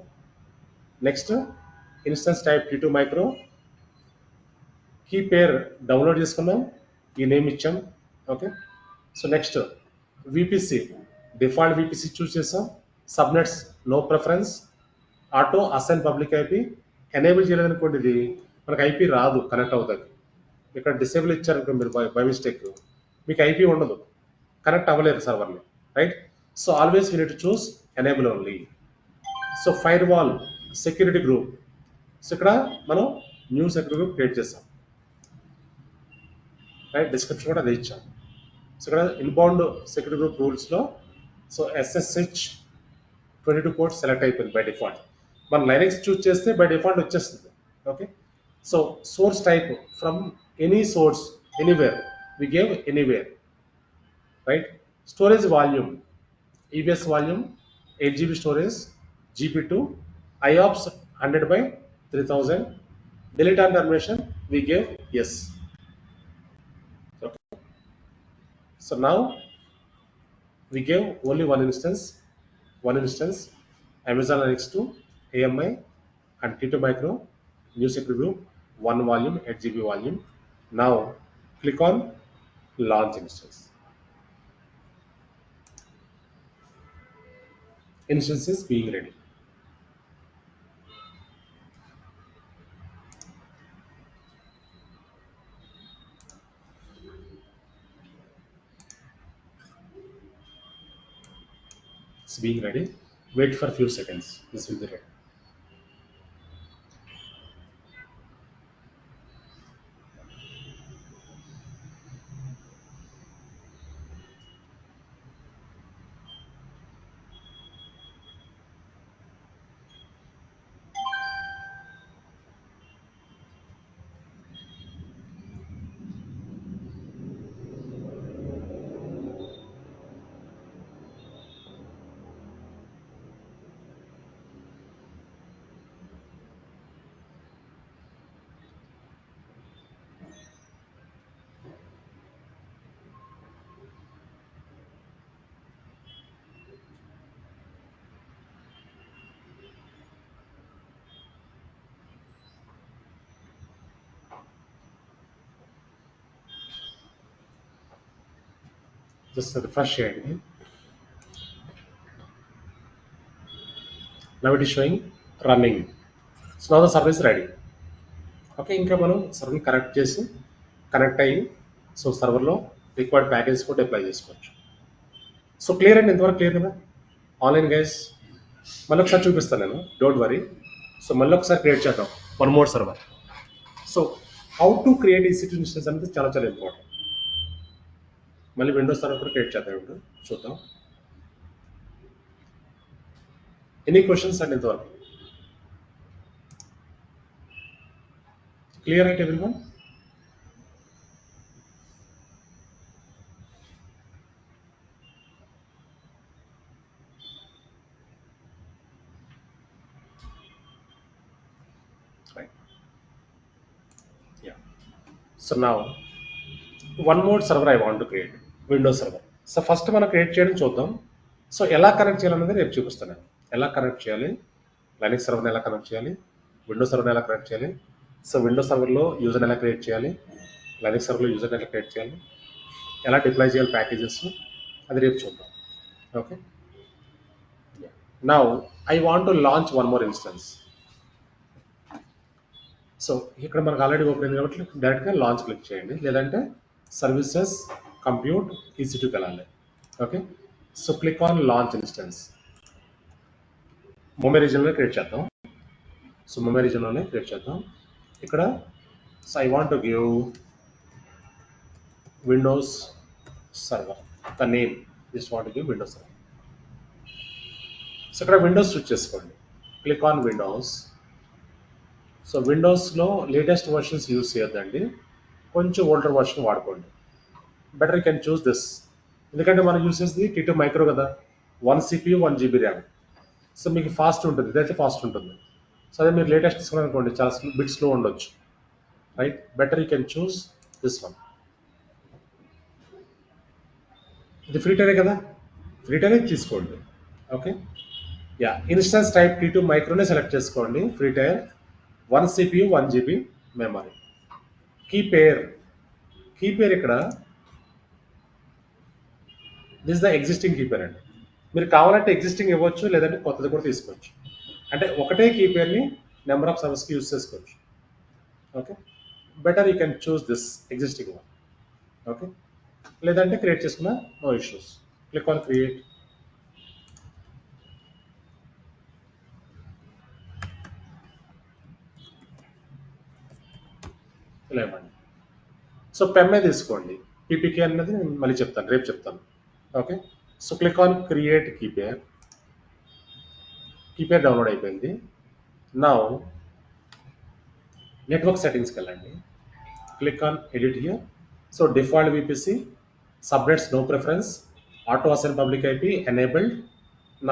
Next instance type T2 micro, key pair download చేసుకున్నాం, ఈ నేమ్ ఇచ్చాం. Okay. So next VPC, default VPC choose చేసాం. Subnets no preference, auto assign public IP enable చేయలేదనుకోండి, ఇది మనకు IP రాదు, కనెక్ట్ అవుతుంది. ఇక్కడ డిసేబుల్ ఇచ్చారనుకో మీరు బై మిస్టేక్, మీకు ఐపీ ఉండదు, కనెక్ట్ అవ్వలేదు సర్వర్ని, right. So always you need to choose enable only. So firewall security group, so ఇక్కడ మనం న్యూ సెక్యూరిటీ గ్రూప్ క్రియేట్ చేస్తాం, రైట్. డిస్క్రిప్షన్ కూడా అదే ఇచ్చాం. సో ఇక్కడ ఇన్బౌండ్ సెక్యూరిటీ గ్రూప్ రూల్స్లో సో SSH 22 పోర్ట్ సెలెక్ట్ అయిపోయింది బై డిఫాల్ట్. మన లైనక్స్ చూస్ చేస్తే బై డిఫాల్ట్ వచ్చేస్తుంది. Okay. So source type from any source, anywhere, we gave anywhere, right. Storage volume, EBS volume 8 GB storage, GP2, IOPS 100/3000, delete and termination we gave yes. Okay. So now we gave only one instance, Amazon Linux 2, AMI and T2 micro, new security group, one volume, 8 GB volume. Now click on launch instance. Instance is being ready. It's being ready. Wait for a few seconds. This will be ready. Just refresh చేయండి. Now it is showing running. So now the service ready. Okay. ఇంకా మనం సర్వర్ని connect అయ్యి so సర్వర్లో required package కూడా apply చేసుకోవచ్చు. So clear అండి, ఇంతవరకు clear కదా online guys? మళ్ళీ ఒకసారి చూపిస్తాను నేను, డోంట్ వరీ. సో మళ్ళీ ఒకసారి క్రియేట్ చేద్దాం one more server. So how to create EC2 instance అనేది చాలా చాలా ఇంపార్టెంట్. మళ్ళీ విండోస్ సర్వర్ కూడా క్రియేట్ చేద్దాం, ఇప్పుడు చూద్దాం. ఎనీ క్వశ్చన్స్ అండి ఇంతవరకు? Clear right everyone? So now one more server I want to create, Windows server. So first మనం క్రియేట్ చేయడం చూద్దాం. సో ఎలా కనెక్ట్ చేయాలనేది రేపు చూపిస్తాను. ఎలా కనెక్ట్ చేయాలి, లైనక్స్ సర్వర్ని ఎలా కనెక్ట్ చేయాలి, విండోస్ సర్వర్ని ఎలా కనెక్ట్ చేయాలి, సో విండోస్ సర్వర్లో యూజర్ని ఎలా క్రియేట్ చేయాలి, లైనక్స్ సర్వర్లో యూజర్ ఎట్లా క్రియేట్ చేయాలి, ఎలా డిప్లాయ్ చేయాలి ప్యాకేజెస్, అది రేపు చూద్దాం. Okay, now I want to launch one more instance. So ఇక్కడ మనకు ఆల్రెడీ ఓపెన్ అయింది కాబట్టి డైరెక్ట్గా లాంచ్ క్లిక్ చేయండి, లేదంటే సర్వీసెస్ కంప్యూట్ ఈసీ2కి వెళ్ళాలి. Okay, so click on launch instance. Mumbai రీజన్లో క్రియేట్ చేద్దాం. సో మొమే రీజన్లోనే క్రియేట్ చేద్దాం. ఇక్కడ so I want to give Windows server, the name just want give Windows server. So ఇక్కడ విండోస్ స్విచ్ చేసుకోండి, క్లిక్ ఆన్ విండోస్. సో విండోస్లో లేటెస్ట్ వర్షన్స్ యూజ్ చేయొద్దండి, కొంచెం ఓల్డర్ వర్షన్ వాడుకోండి. Better you can choose this, ఎందుకంటే మనం use చేసేది T2 micro కదా, 1 CPU 1 GB ర్యామ్. సో మీకు ఫాస్ట్ ఉంటుంది, ఇదైతే ఫాస్ట్ ఉంటుంది. సో అదే మీరు లేటెస్ట్ తీసుకున్నారనుకోండి చాలా బిట్ స్లో ఉండొచ్చు, right. Better you can choose this one. ఇది ఫ్రీ టైరే కదా, ఫ్రీ టైరే తీసుకోండి. Okay, yeah, instance type T2 మైక్రోనే సెలెక్ట్ చేసుకోండి, free tier, 1 CPU 1 GB memory. Key pair ఇక్కడ this the existing key pair అండి. మీరు కావాలంటే ఎగ్జిస్టింగ్ ఇవ్వచ్చు, లేదంటే కొత్తది కూడా తీసుకోవచ్చు. అంటే ఒకటే కీ పేర్ని నెంబర్ ఆఫ్ సర్వర్స్కి యూజ్ చేసుకోవచ్చు. Okay, better you can choose this existing one. Okay, లేదంటే క్రియేట్ చేసుకున్న no issues. Click on create. ఇలా ఇవ్వండి. సో పెమ్మే తీసుకోండి, పీపీకే అన్నది నేను మళ్ళీ చెప్తాను, రేపు చెప్తాను. Okay, so click on create key pair download అయిపోయింది. నౌ నెట్వర్క్ సెట్టింగ్స్కి వెళ్ళండి, click on edit here. So default VPC, subnets no preference, auto assign public IP enabled.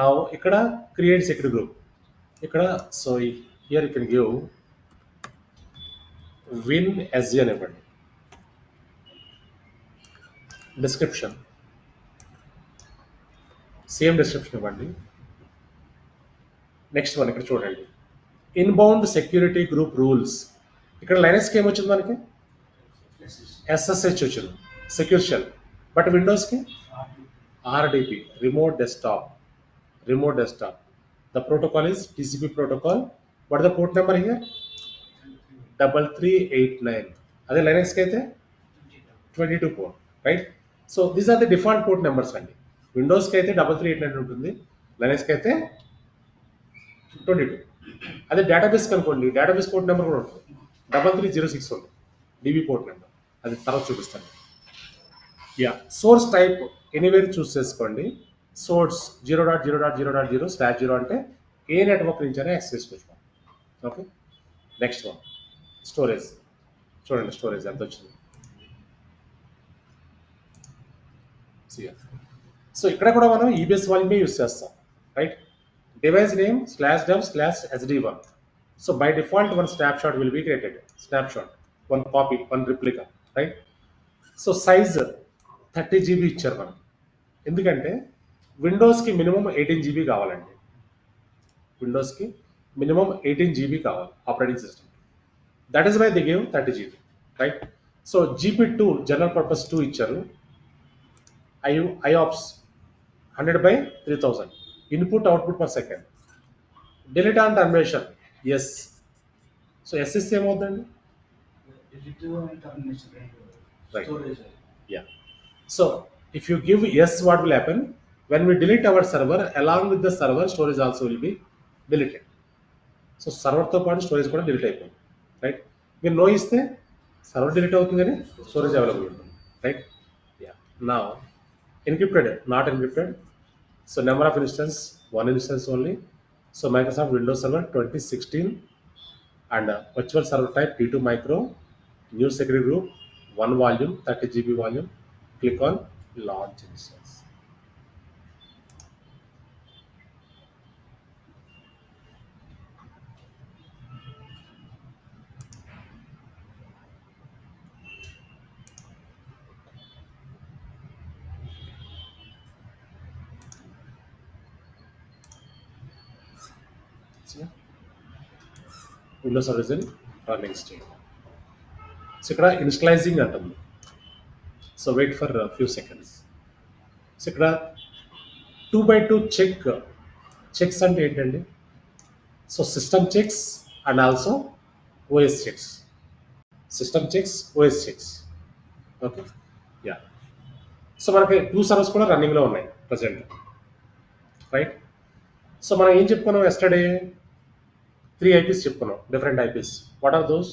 Now ఇక్కడ క్రియేట్ సెక్యూరిటీ గ్రూప్, ఇక్కడ so here you can give win SG అని ఇవ్వండి. Description same description ఇవ్వండి. Next one ఇక్కడ చూడండి, inbound security group rules. ఇక్కడ లైనక్స్కి ఏమొచ్చింది మనకి SSH వచ్చింది, సెక్యూర్ షెల్. బట్ విండోస్కి RDP, remote desktop. The protocol is TCP protocol. What is the port number here? 3389. అదే లైనక్స్కి అయితే 22 port, right. So these are the default port numbers అండి. విండోస్కి అయితే 3389 ఉంటుంది, లైనక్స్కి అయితే 22. అదే డేటాబేస్కి అనుకోండి, డేటాబేస్ పోర్ట్ నెంబర్ కూడా ఉంటుంది, 3306 ఉంటుంది, DB పోర్ట్ నెంబర్. అది తర్వాత చూపిస్తాను. యా, సోర్స్ టైప్ ఎనీవేర్ చూస్ చేసుకోండి. సోర్స్ 0.0.0.0/0 అంటే ఏ నెట్వర్క్ నుంచి అయినా యాక్సెస్ చేసుకోవచ్చు. Okay, next one storage. చూడండి స్టోరేజ్ ఎంత వచ్చింది. సో ఇక్కడ కూడా మనం EBS వాల్యూమే యూస్ చేస్తాం, right. Device name /dev/sd1. So by default one snapshot will be created, snapshot, one copy, one replica, right. So size 30 GB ఇచ్చారు మనం, ఎందుకంటే విండోస్కి మినిమం 18 GB కావాలండి. విండోస్కి మినిమం 18 GB కావాలి operating system. That is why the gave 30 GB, right. So GP2 general purpose 2 ఇచ్చారు. IOPS 100/3000, input output per second. Delete on termination yes. So SSC ఏమవుతుందండి, right. Yeah, so if you give yes, what will happen? When we delete our server, along with the server, storage also will be deleted. So సర్వర్తో పాటు storage కూడా delete అయిపోయింది, right. మీరు no ఇస్తే server delete అవుతుంది కానీ storage available ఉంటుంది, right. Yeah, నా encrypted, not encrypted. So number of instance 1 instance only. So Microsoft Windows server 2016 and virtual server type T2 micro, new security group, 1 volume, 30 GB volume. Click on launch instance. See, Windows Server is in running state. So ఇక్కడ initializing అంటుంది. So wait for few seconds. So ఇక్కడ 2x2 checks అంటే ఏంటండి? So system checks and also OS checks. System checks, OS checks. Okay, yeah. So మనకి 2 servers కూడా రన్నింగ్లో ఉన్నాయి present, right? So మనం ఏం చెప్పుకున్నాం ఎస్టర్డే? 3 IPs చెప్పుకున్నాం, different IPs. What are those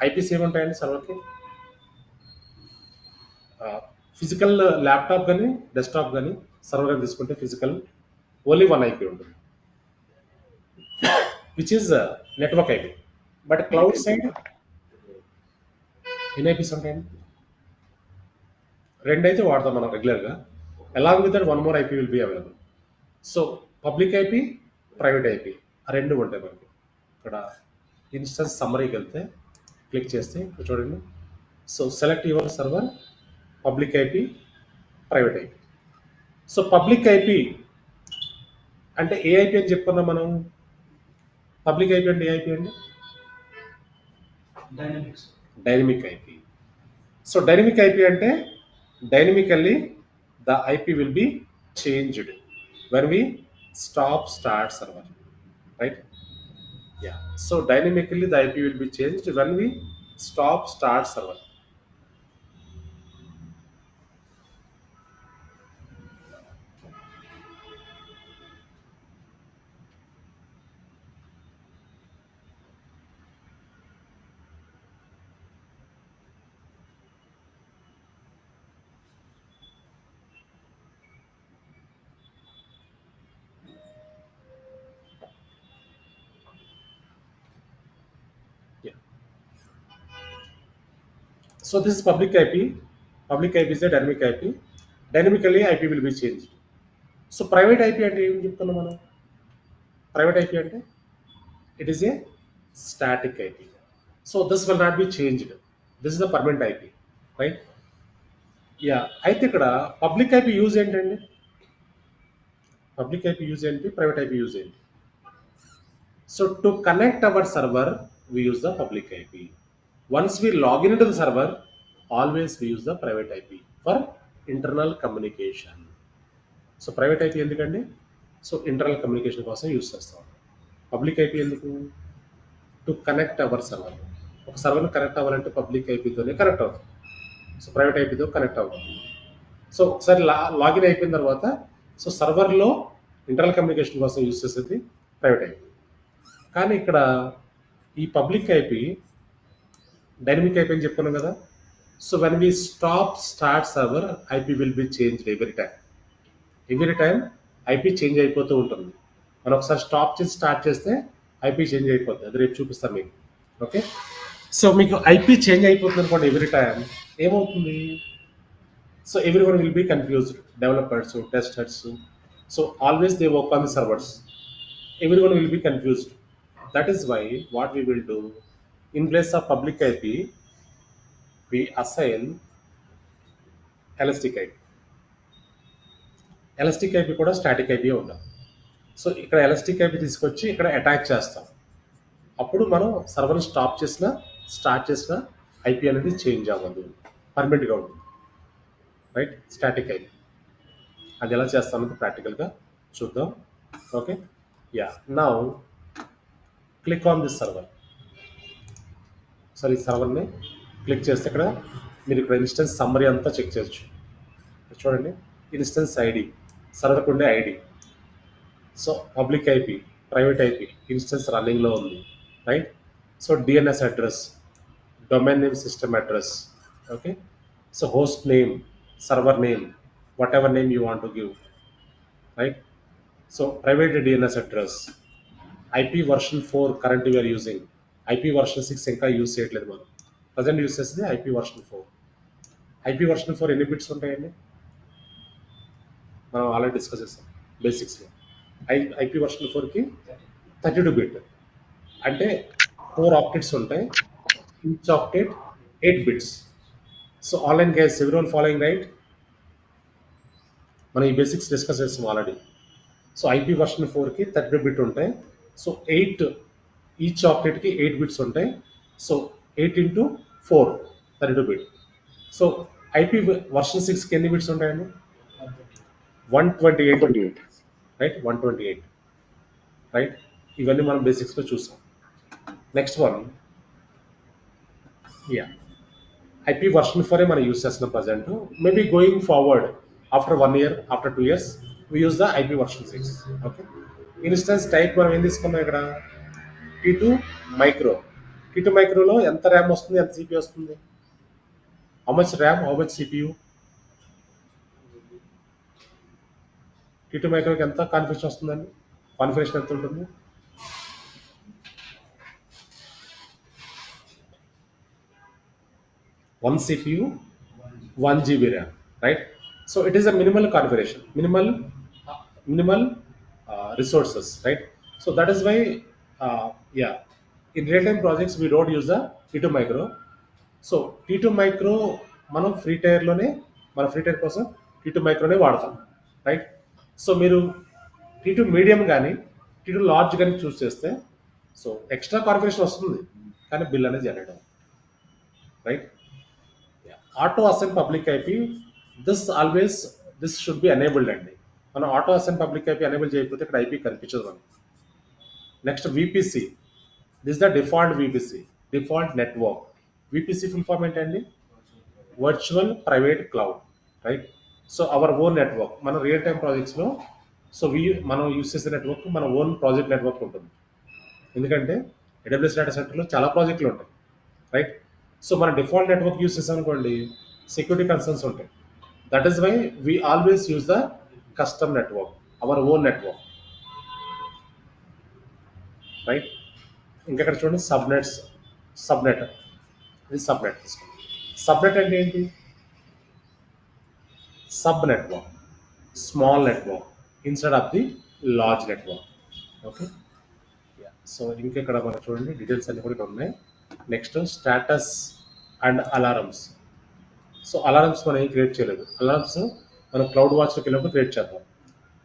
IPs? ఏముంటాయండి సర్వర్కి? ఫిజికల్ ల్యాప్టాప్ కానీ డెస్క్టాప్ కానీ సర్వర్ కానీ తీసుకుంటే ఫిజికల్ ఓన్లీ 1 IP ఉంటుంది, which is network IP. But cloud side ఎన్ని ఐపీస్ ఉంటాయండి? 2 అయితే వాడతాం మనం రెగ్యులర్గా. Along with that 1 more IP will be available. So public IP, private IP, ఆ 2 ఉంటాయి మనకి. ఇక్కడ ఇన్స్టెన్స్ సమ్మరీకి వెళ్తే క్లిక్ చేస్తే ఇక్కడ చూడండి. So select your server, public IP, private IP. So public IP అంటే ఏ ఐపీ అని చెప్పుకున్నాం మనం? పబ్లిక్ ఐపీ అంటే ఏ ఐపీ అండి? Dynamic IP. So dynamic IP అంటే dynamically the IP will be changed when we start server, right? Yeah, so dynamically the IP will be changed when we start server. Yeah, so this is public IP. Public IP is a dynamic IP. Dynamically IP will be changed. So private IP అంటే ఏం చెప్తున్నాం మనం? Private IP అంటే it is a static IP. So this will not be changed. This is the permanent IP, right? Yeah, అయితే ఇక్కడ public IP use ఏంటండి? Public IP use ఏంటి, private IP use ఏంటి? So to connect our server we use the public IP. Once we log into the server, always we use the private IP for internal communication. So private IP ఎందుకండి? So internal communication కోసం use చేస్తాం. Public IP ఎందుకు? To connect our server. ఒక సర్వర్ని connect అవ్వాలంటే public ఐపీతోనే connect అవుతుంది. So private ఐపీతో కనెక్ట్ అవుతుంది. సో ఒకసారి లాగిన్ అయిపోయిన తర్వాత సో సర్వర్లో ఇంటర్నల్ కమ్యూనికేషన్ కోసం యూజ్ చేసేది ప్రైవేట్ ఐపీ. కానీ ఇక్కడ ఈ పబ్లిక్ ఐపీ డైనమిక్ ఐపీ అని చెప్పుకున్నాం కదా. So when we start server, IP will be changed every time. Every time IP change అయిపోతూ ఉంటుంది. మనం ఒకసారి స్టాప్ చేసి స్టార్ట్ చేస్తే ఐపీ చేంజ్ అయిపోతుంది. అది రేపు చూపిస్తాను మీకు. ఓకే, సో మీకు ఐపీ చేంజ్ అయిపోతుంది అనుకోండి ఎవ్రీ టైం, ఏమవుతుంది? So every one will be confused. Developers, testers, so always they work on the servers. Every one will be confused. That is why what we will do, in place of public IP, we assign elastic IP. Elastic IP కూడా static IP ఉండాలి. So ఇక్కడ elastic IP తీసుకొచ్చి ఇక్కడ attach చేస్తాం. అప్పుడు మనం సర్వర్ని stop చేసినా start చేసినా ఐపీ అనేది చేంజ్ అవ్వదు, పర్మనెంట్గా ఉంటుంది, రైట్? స్టాటిక్ ఐపీ అది ఎలా చేస్తామని ప్రాక్టికల్గా చూద్దాం. Okay, yeah. Now click on this server. సరే, ఈ సర్వర్ని క్లిక్ చేస్తే ఇక్కడ మీరు ఇక్కడ ఇన్స్టెన్స్ సమ్మరీ అంతా చెక్ చేయొచ్చు. చూడండి, ఇన్స్టెన్స్ ఐడి, సర్వర్కి ఉండే ID. So public IP, private IP, instance రన్నింగ్లో ఉంది, right? So DNS address, domain name, system address. Okay, so host name, server name, whatever name you want to give, right? So private DNS address, IP version 4 current we're using. IP version 6 ఇంకా use చేయట్లేదు మనం. Present use చేసేది IP version 4. IP version 4 ఎన్ని bits ఉంటాయండి? మనం already discuss చేస్తాం బేసిక్స్లో. IP version 4కి 32 bit అంటే 4 ఆక్టెట్స్ ఉంటాయి. Each octet 8 bits. So online guys, everyone following, right? మనం ఈ బేసిక్స్ డిస్కస్ చేస్తాం ఆల్రెడీ. సో ఐపీ వర్షన్ 4కి 32 బిట్ ఉంటాయి. సో 8, ఈచ్ ఆక్టెట్కి 8 బిట్స్ ఉంటాయి. So 8 into 4 32 bit. So IP version 6కి ఎన్ని బిట్స్ ఉంటాయండి? 128 128. Right, 128 right. ఇవన్నీ మనం బేసిక్స్లో చూసాం. Next one, yeah, IP version 4 మనం యూస్ చేస్తున్నాం present. Maybe going forward after 1 year, after 2 years we use the IP version 6. Okay, instance type మనం ఏం తీసుకున్నాం ఇక్కడ? T2 micro. T2 మైక్రోలో ఎంత ర్యామ్ వస్తుంది, ఎంత సిపియూ వస్తుంది? How much RAM, how much CPU? T2 మైక్రోకి ఎంత కాన్ఫిగరేషన్ వస్తుందండి? కాన్ఫిగరేషన్ ఎంత ఉంటుంది? 1 CPU, 1 GB RAM, right? So it is a minimal configuration, minimal resources, right? So that is why, yeah, in real-time projects we don't use the T2 micro. So T2 micro మనం free టైర్లోనే, మన free tyre కోసం T2 మైక్రోనే వాడతాం, right? So మీరు T2 medium కానీ T2 large కానీ చూస్ చేస్తే so extra configuration వస్తుంది, కానీ బిల్ అనేది జనరేట్ అవుతుంది, right? Auto assign public IP, this should be enabled అండి. మనం auto assign public IP enable చేయకపోతే ఇక్కడ ఐపీ కనిపించదు మనకి. Next VPC, this the default VPC, default network. VPC full form ఏంటండి? Virtual private cloud, right? So our own network, మన real time ప్రాజెక్ట్స్లో so మనం యూస్ చేసే నెట్వర్క్ మన ఓన్ ప్రాజెక్ట్ నెట్వర్క్ ఉంటుంది. ఎందుకంటే AWS డేటా సెంటర్లో చాలా ప్రాజెక్టులు ఉంటాయి, రైట్? సో మన డిఫాల్ట్ నెట్వర్క్ యూస్ చేసాం అనుకోండి, సెక్యూరిటీ కన్సర్న్స్ ఉంటాయి. That is why we always use the custom network, our own network, right? ఇంకెక్కడ చూడండి, సబ్నెట్. ఇది సబ్నెట్ తీసుకోండి. సబ్నెట్ అంటే ఏంటి? Sub network, small network instead of the large network. Okay, so ఇంకెక్కడ మనం చూడండి, డీటెయిల్స్ అన్ని కూడా ఇక్కడ ఉన్నాయి. Next status and alarms. So alarms మనం ఏం క్రియేట్ చేయలేదు. అలారమ్స్ మనం క్లౌడ్ వాచ్లోకి వెళ్ళినప్పుడు క్రియేట్ చేద్దాం.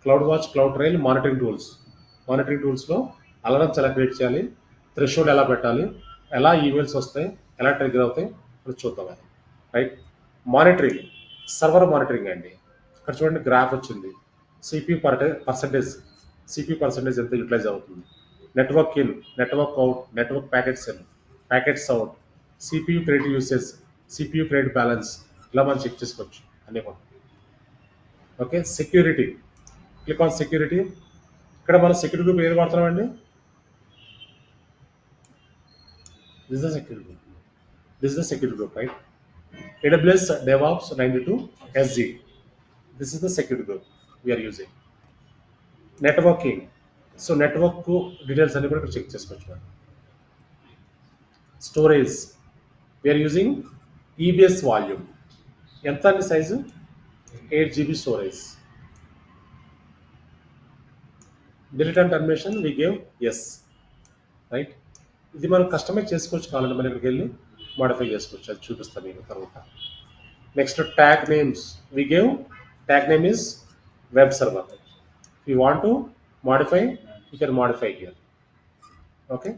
CloudWatch, CloudTrail, monitoring టూల్స్లో అలారమ్స్ ఎలా క్రియేట్ చేయాలి, థ్రెషోల్డ్ ఎలా పెట్టాలి, ఎలా ఈమెయిల్స్ వస్తాయి, ఎలా ట్రిగర్ అవుతాయి ఇప్పుడు చూద్దాం అది, రైట్? మానిటరింగ్, సర్వర్ మానిటరింగ్ అండి. ఇక్కడ చూడండి గ్రాఫ్ వచ్చింది, సిపియూ పర్సెంటేజ్ ఎంత యూటిలైజ్ అవుతుంది, network in, network out, network packets in, packets out, CPU credit usage, CPU credit balance, ఇలా మనం చెక్ చేసుకోవచ్చు అన్నీ కూడా. Okay, security, click on security. ఇక్కడ మనం సెక్యూరిటీ గ్రూప్ ఏది వాడుతున్నామండి? This the security group, right? AWS DevOps 92 SG. This is the security group we are using. Networking. So network details అన్ని కూడా ఇక్కడ చెక్ చేసుకోవచ్చు. Storage, we're using EBS volume. ఎంత అండి size? 8 GB storage. Delete and termination we gave yes, right? ఇది మనం customise చేసుకోవచ్చు, కావాలంటే మనం ఇక్కడికి వెళ్ళి మోడిఫై చేసుకోవచ్చు, అది చూపిస్తాను మీకు తర్వాత. Next tag names, we gave tag name is web server. You want to modify, you can modify here. Okay,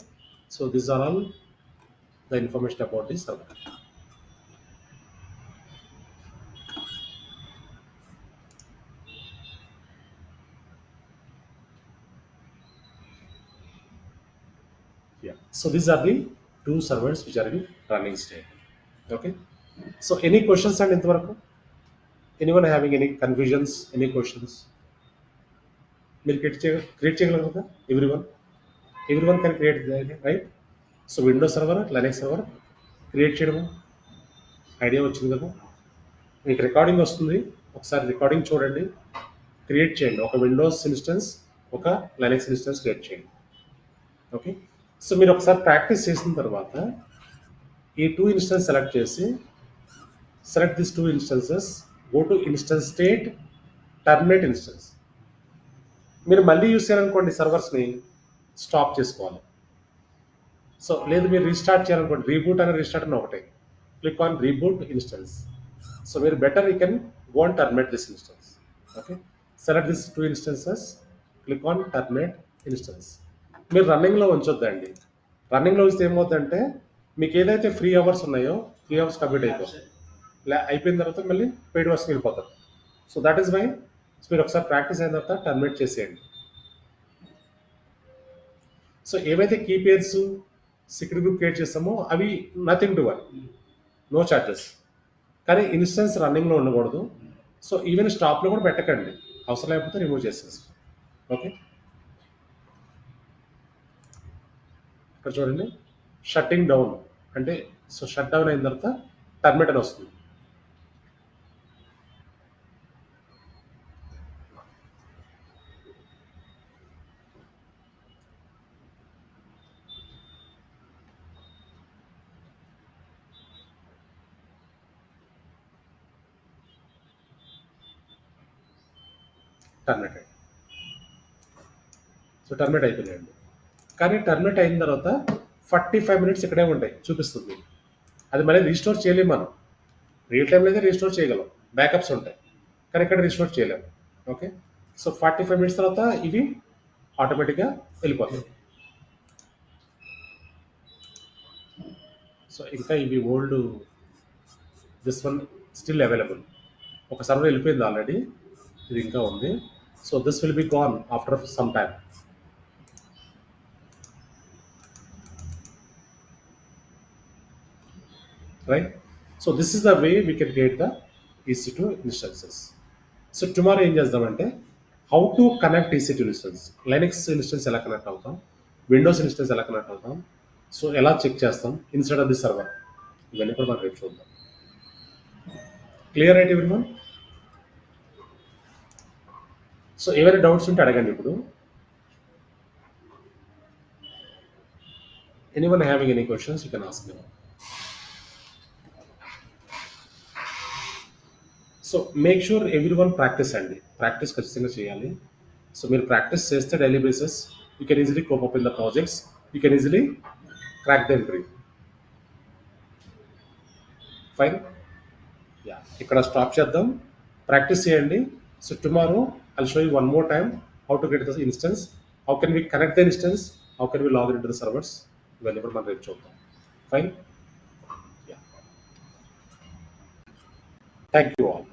so these are all the information about this server. Yeah, so these are the two servers which are in running state. Okay, so any questions and ఇంతవరకు? Anyone having any confusions, any questions? మీరు create చేయగలరు కదా? Everyone can create, right? So Windows server, Linux server create చేయడం idea వచ్చింది కదా? మీకు recording వస్తుంది, ఒకసారి రికార్డింగ్ చూడండి, క్రియేట్ చేయండి. ఒక విండోస్ ఇన్స్టెన్స్, ఒక లైనక్స్ ఇన్స్టెన్స్ క్రియేట్ చేయండి. ఓకే, సో మీరు ఒకసారి ప్రాక్టీస్ చేసిన తర్వాత ఈ 2 ఇన్స్టెన్స్ సెలెక్ట్ చేసి, select this 2 instances, go to instance state, terminate instance. మీరు మళ్ళీ యూస్ చేయాలనుకోండి, సర్వర్స్ని స్టాప్ చేసుకోవాలి. సో లేదు మీరు రీస్టార్ట్ చేయాలనుకోండి, రీబూట్ అని రీస్టార్ట్ అని ఒకటే, click on reboot instance. So మీరు better you can go and terminate this instance. Okay, select this 2 instances, click on terminate instance. మీరు రన్నింగ్లో ఉంచొద్దండి. రన్నింగ్లో ఉంచితే ఏమవుతుందంటే మీకు ఏదైతే ఫ్రీ అవర్స్ ఉన్నాయో ఫ్రీ అవర్స్ కంప్లీట్ అయిపోతాయి. అయిపోయిన తర్వాత మళ్ళీ పెయిడ్ వర్క్స్కి వెళ్ళిపోతారు. సో దట్ ఈస్ వై మీరు ఒకసారి ప్రాక్టీస్ అయిన తర్వాత టర్మినేట్ చేసేయండి. సో ఏవైతే key pairs secret group create చేస్తామో అవి nothing to one, no charges. కానీ ఇన్స్టెన్స్ రన్నింగ్లో ఉండకూడదు. సో ఈవెన్ స్టాప్లో కూడా పెట్టకండి, అవసరం లేకపోతే రిమూవ్ చేసేసి. ఓకే, ఇక్కడ చూడండి, షట్టింగ్ డౌన్ అంటే, సో షట్ డౌన్ అయిన తర్వాత టర్మినేట్ అని వస్తుంది. టర్మినేట్, సో టర్మినేట్ అయిపోయినాయండి. కానీ టర్మినేట్ అయిన తర్వాత 45 మినిట్స్ ఇక్కడే ఉంటాయి చూపిస్తుంది. అది మళ్ళీ రీస్టోర్ చేయలేము మనం. రియల్ టైంలో అయితే రీస్టోర్ చేయగలం, బ్యాకప్స్ ఉంటాయి, కానీ ఇక్కడ రీస్టోర్ చేయలేము. ఓకే, సో 45 మినిట్స్ తర్వాత ఇవి ఆటోమేటిక్గా వెళ్ళిపోతాయి. సో ఇంకా ఇవి old, this one still available. ఒక సర్వర్ వెళ్ళిపోయింది ఆల్రెడీ, ఇది ఇంకా ఉంది. So this will be gone after some time. Right, so this is the way we can create the EC2 instances. So tomorrow ఏం చేద్దామంటే, how to connect EC2 instance, Linux instance ఎలా connect అవుతాం, Windows instance ఎలా connect అవుతాం, so ఎలా check చేస్తాం instead of the server, ఇవన్నీ కూడా మనం రేపు చూద్దాం. క్లియర్ అయితే ఎవ్రీవన్? సో ఏమైనా డౌట్స్ ఉంటే అడగండి ఇప్పుడు. Anyone having any questions you can ask me. So make sure every one practice అండి, ప్రాక్టీస్ ఖచ్చితంగా చేయాలి. సో మీరు ప్రాక్టీస్ చేస్తే daily basis you can easily cope up in the projects, you can easily crack the entry. Fine, yeah, ఇక్కడ stop చేద్దాం, practice చేయండి. So tomorrow I'll show you one more time how to get the instance, how can we connect the instance, how can we log in to the servers, ఇవన్నీ కూడా మనం రేపు చూద్దాం. Fine, yeah, thank you all.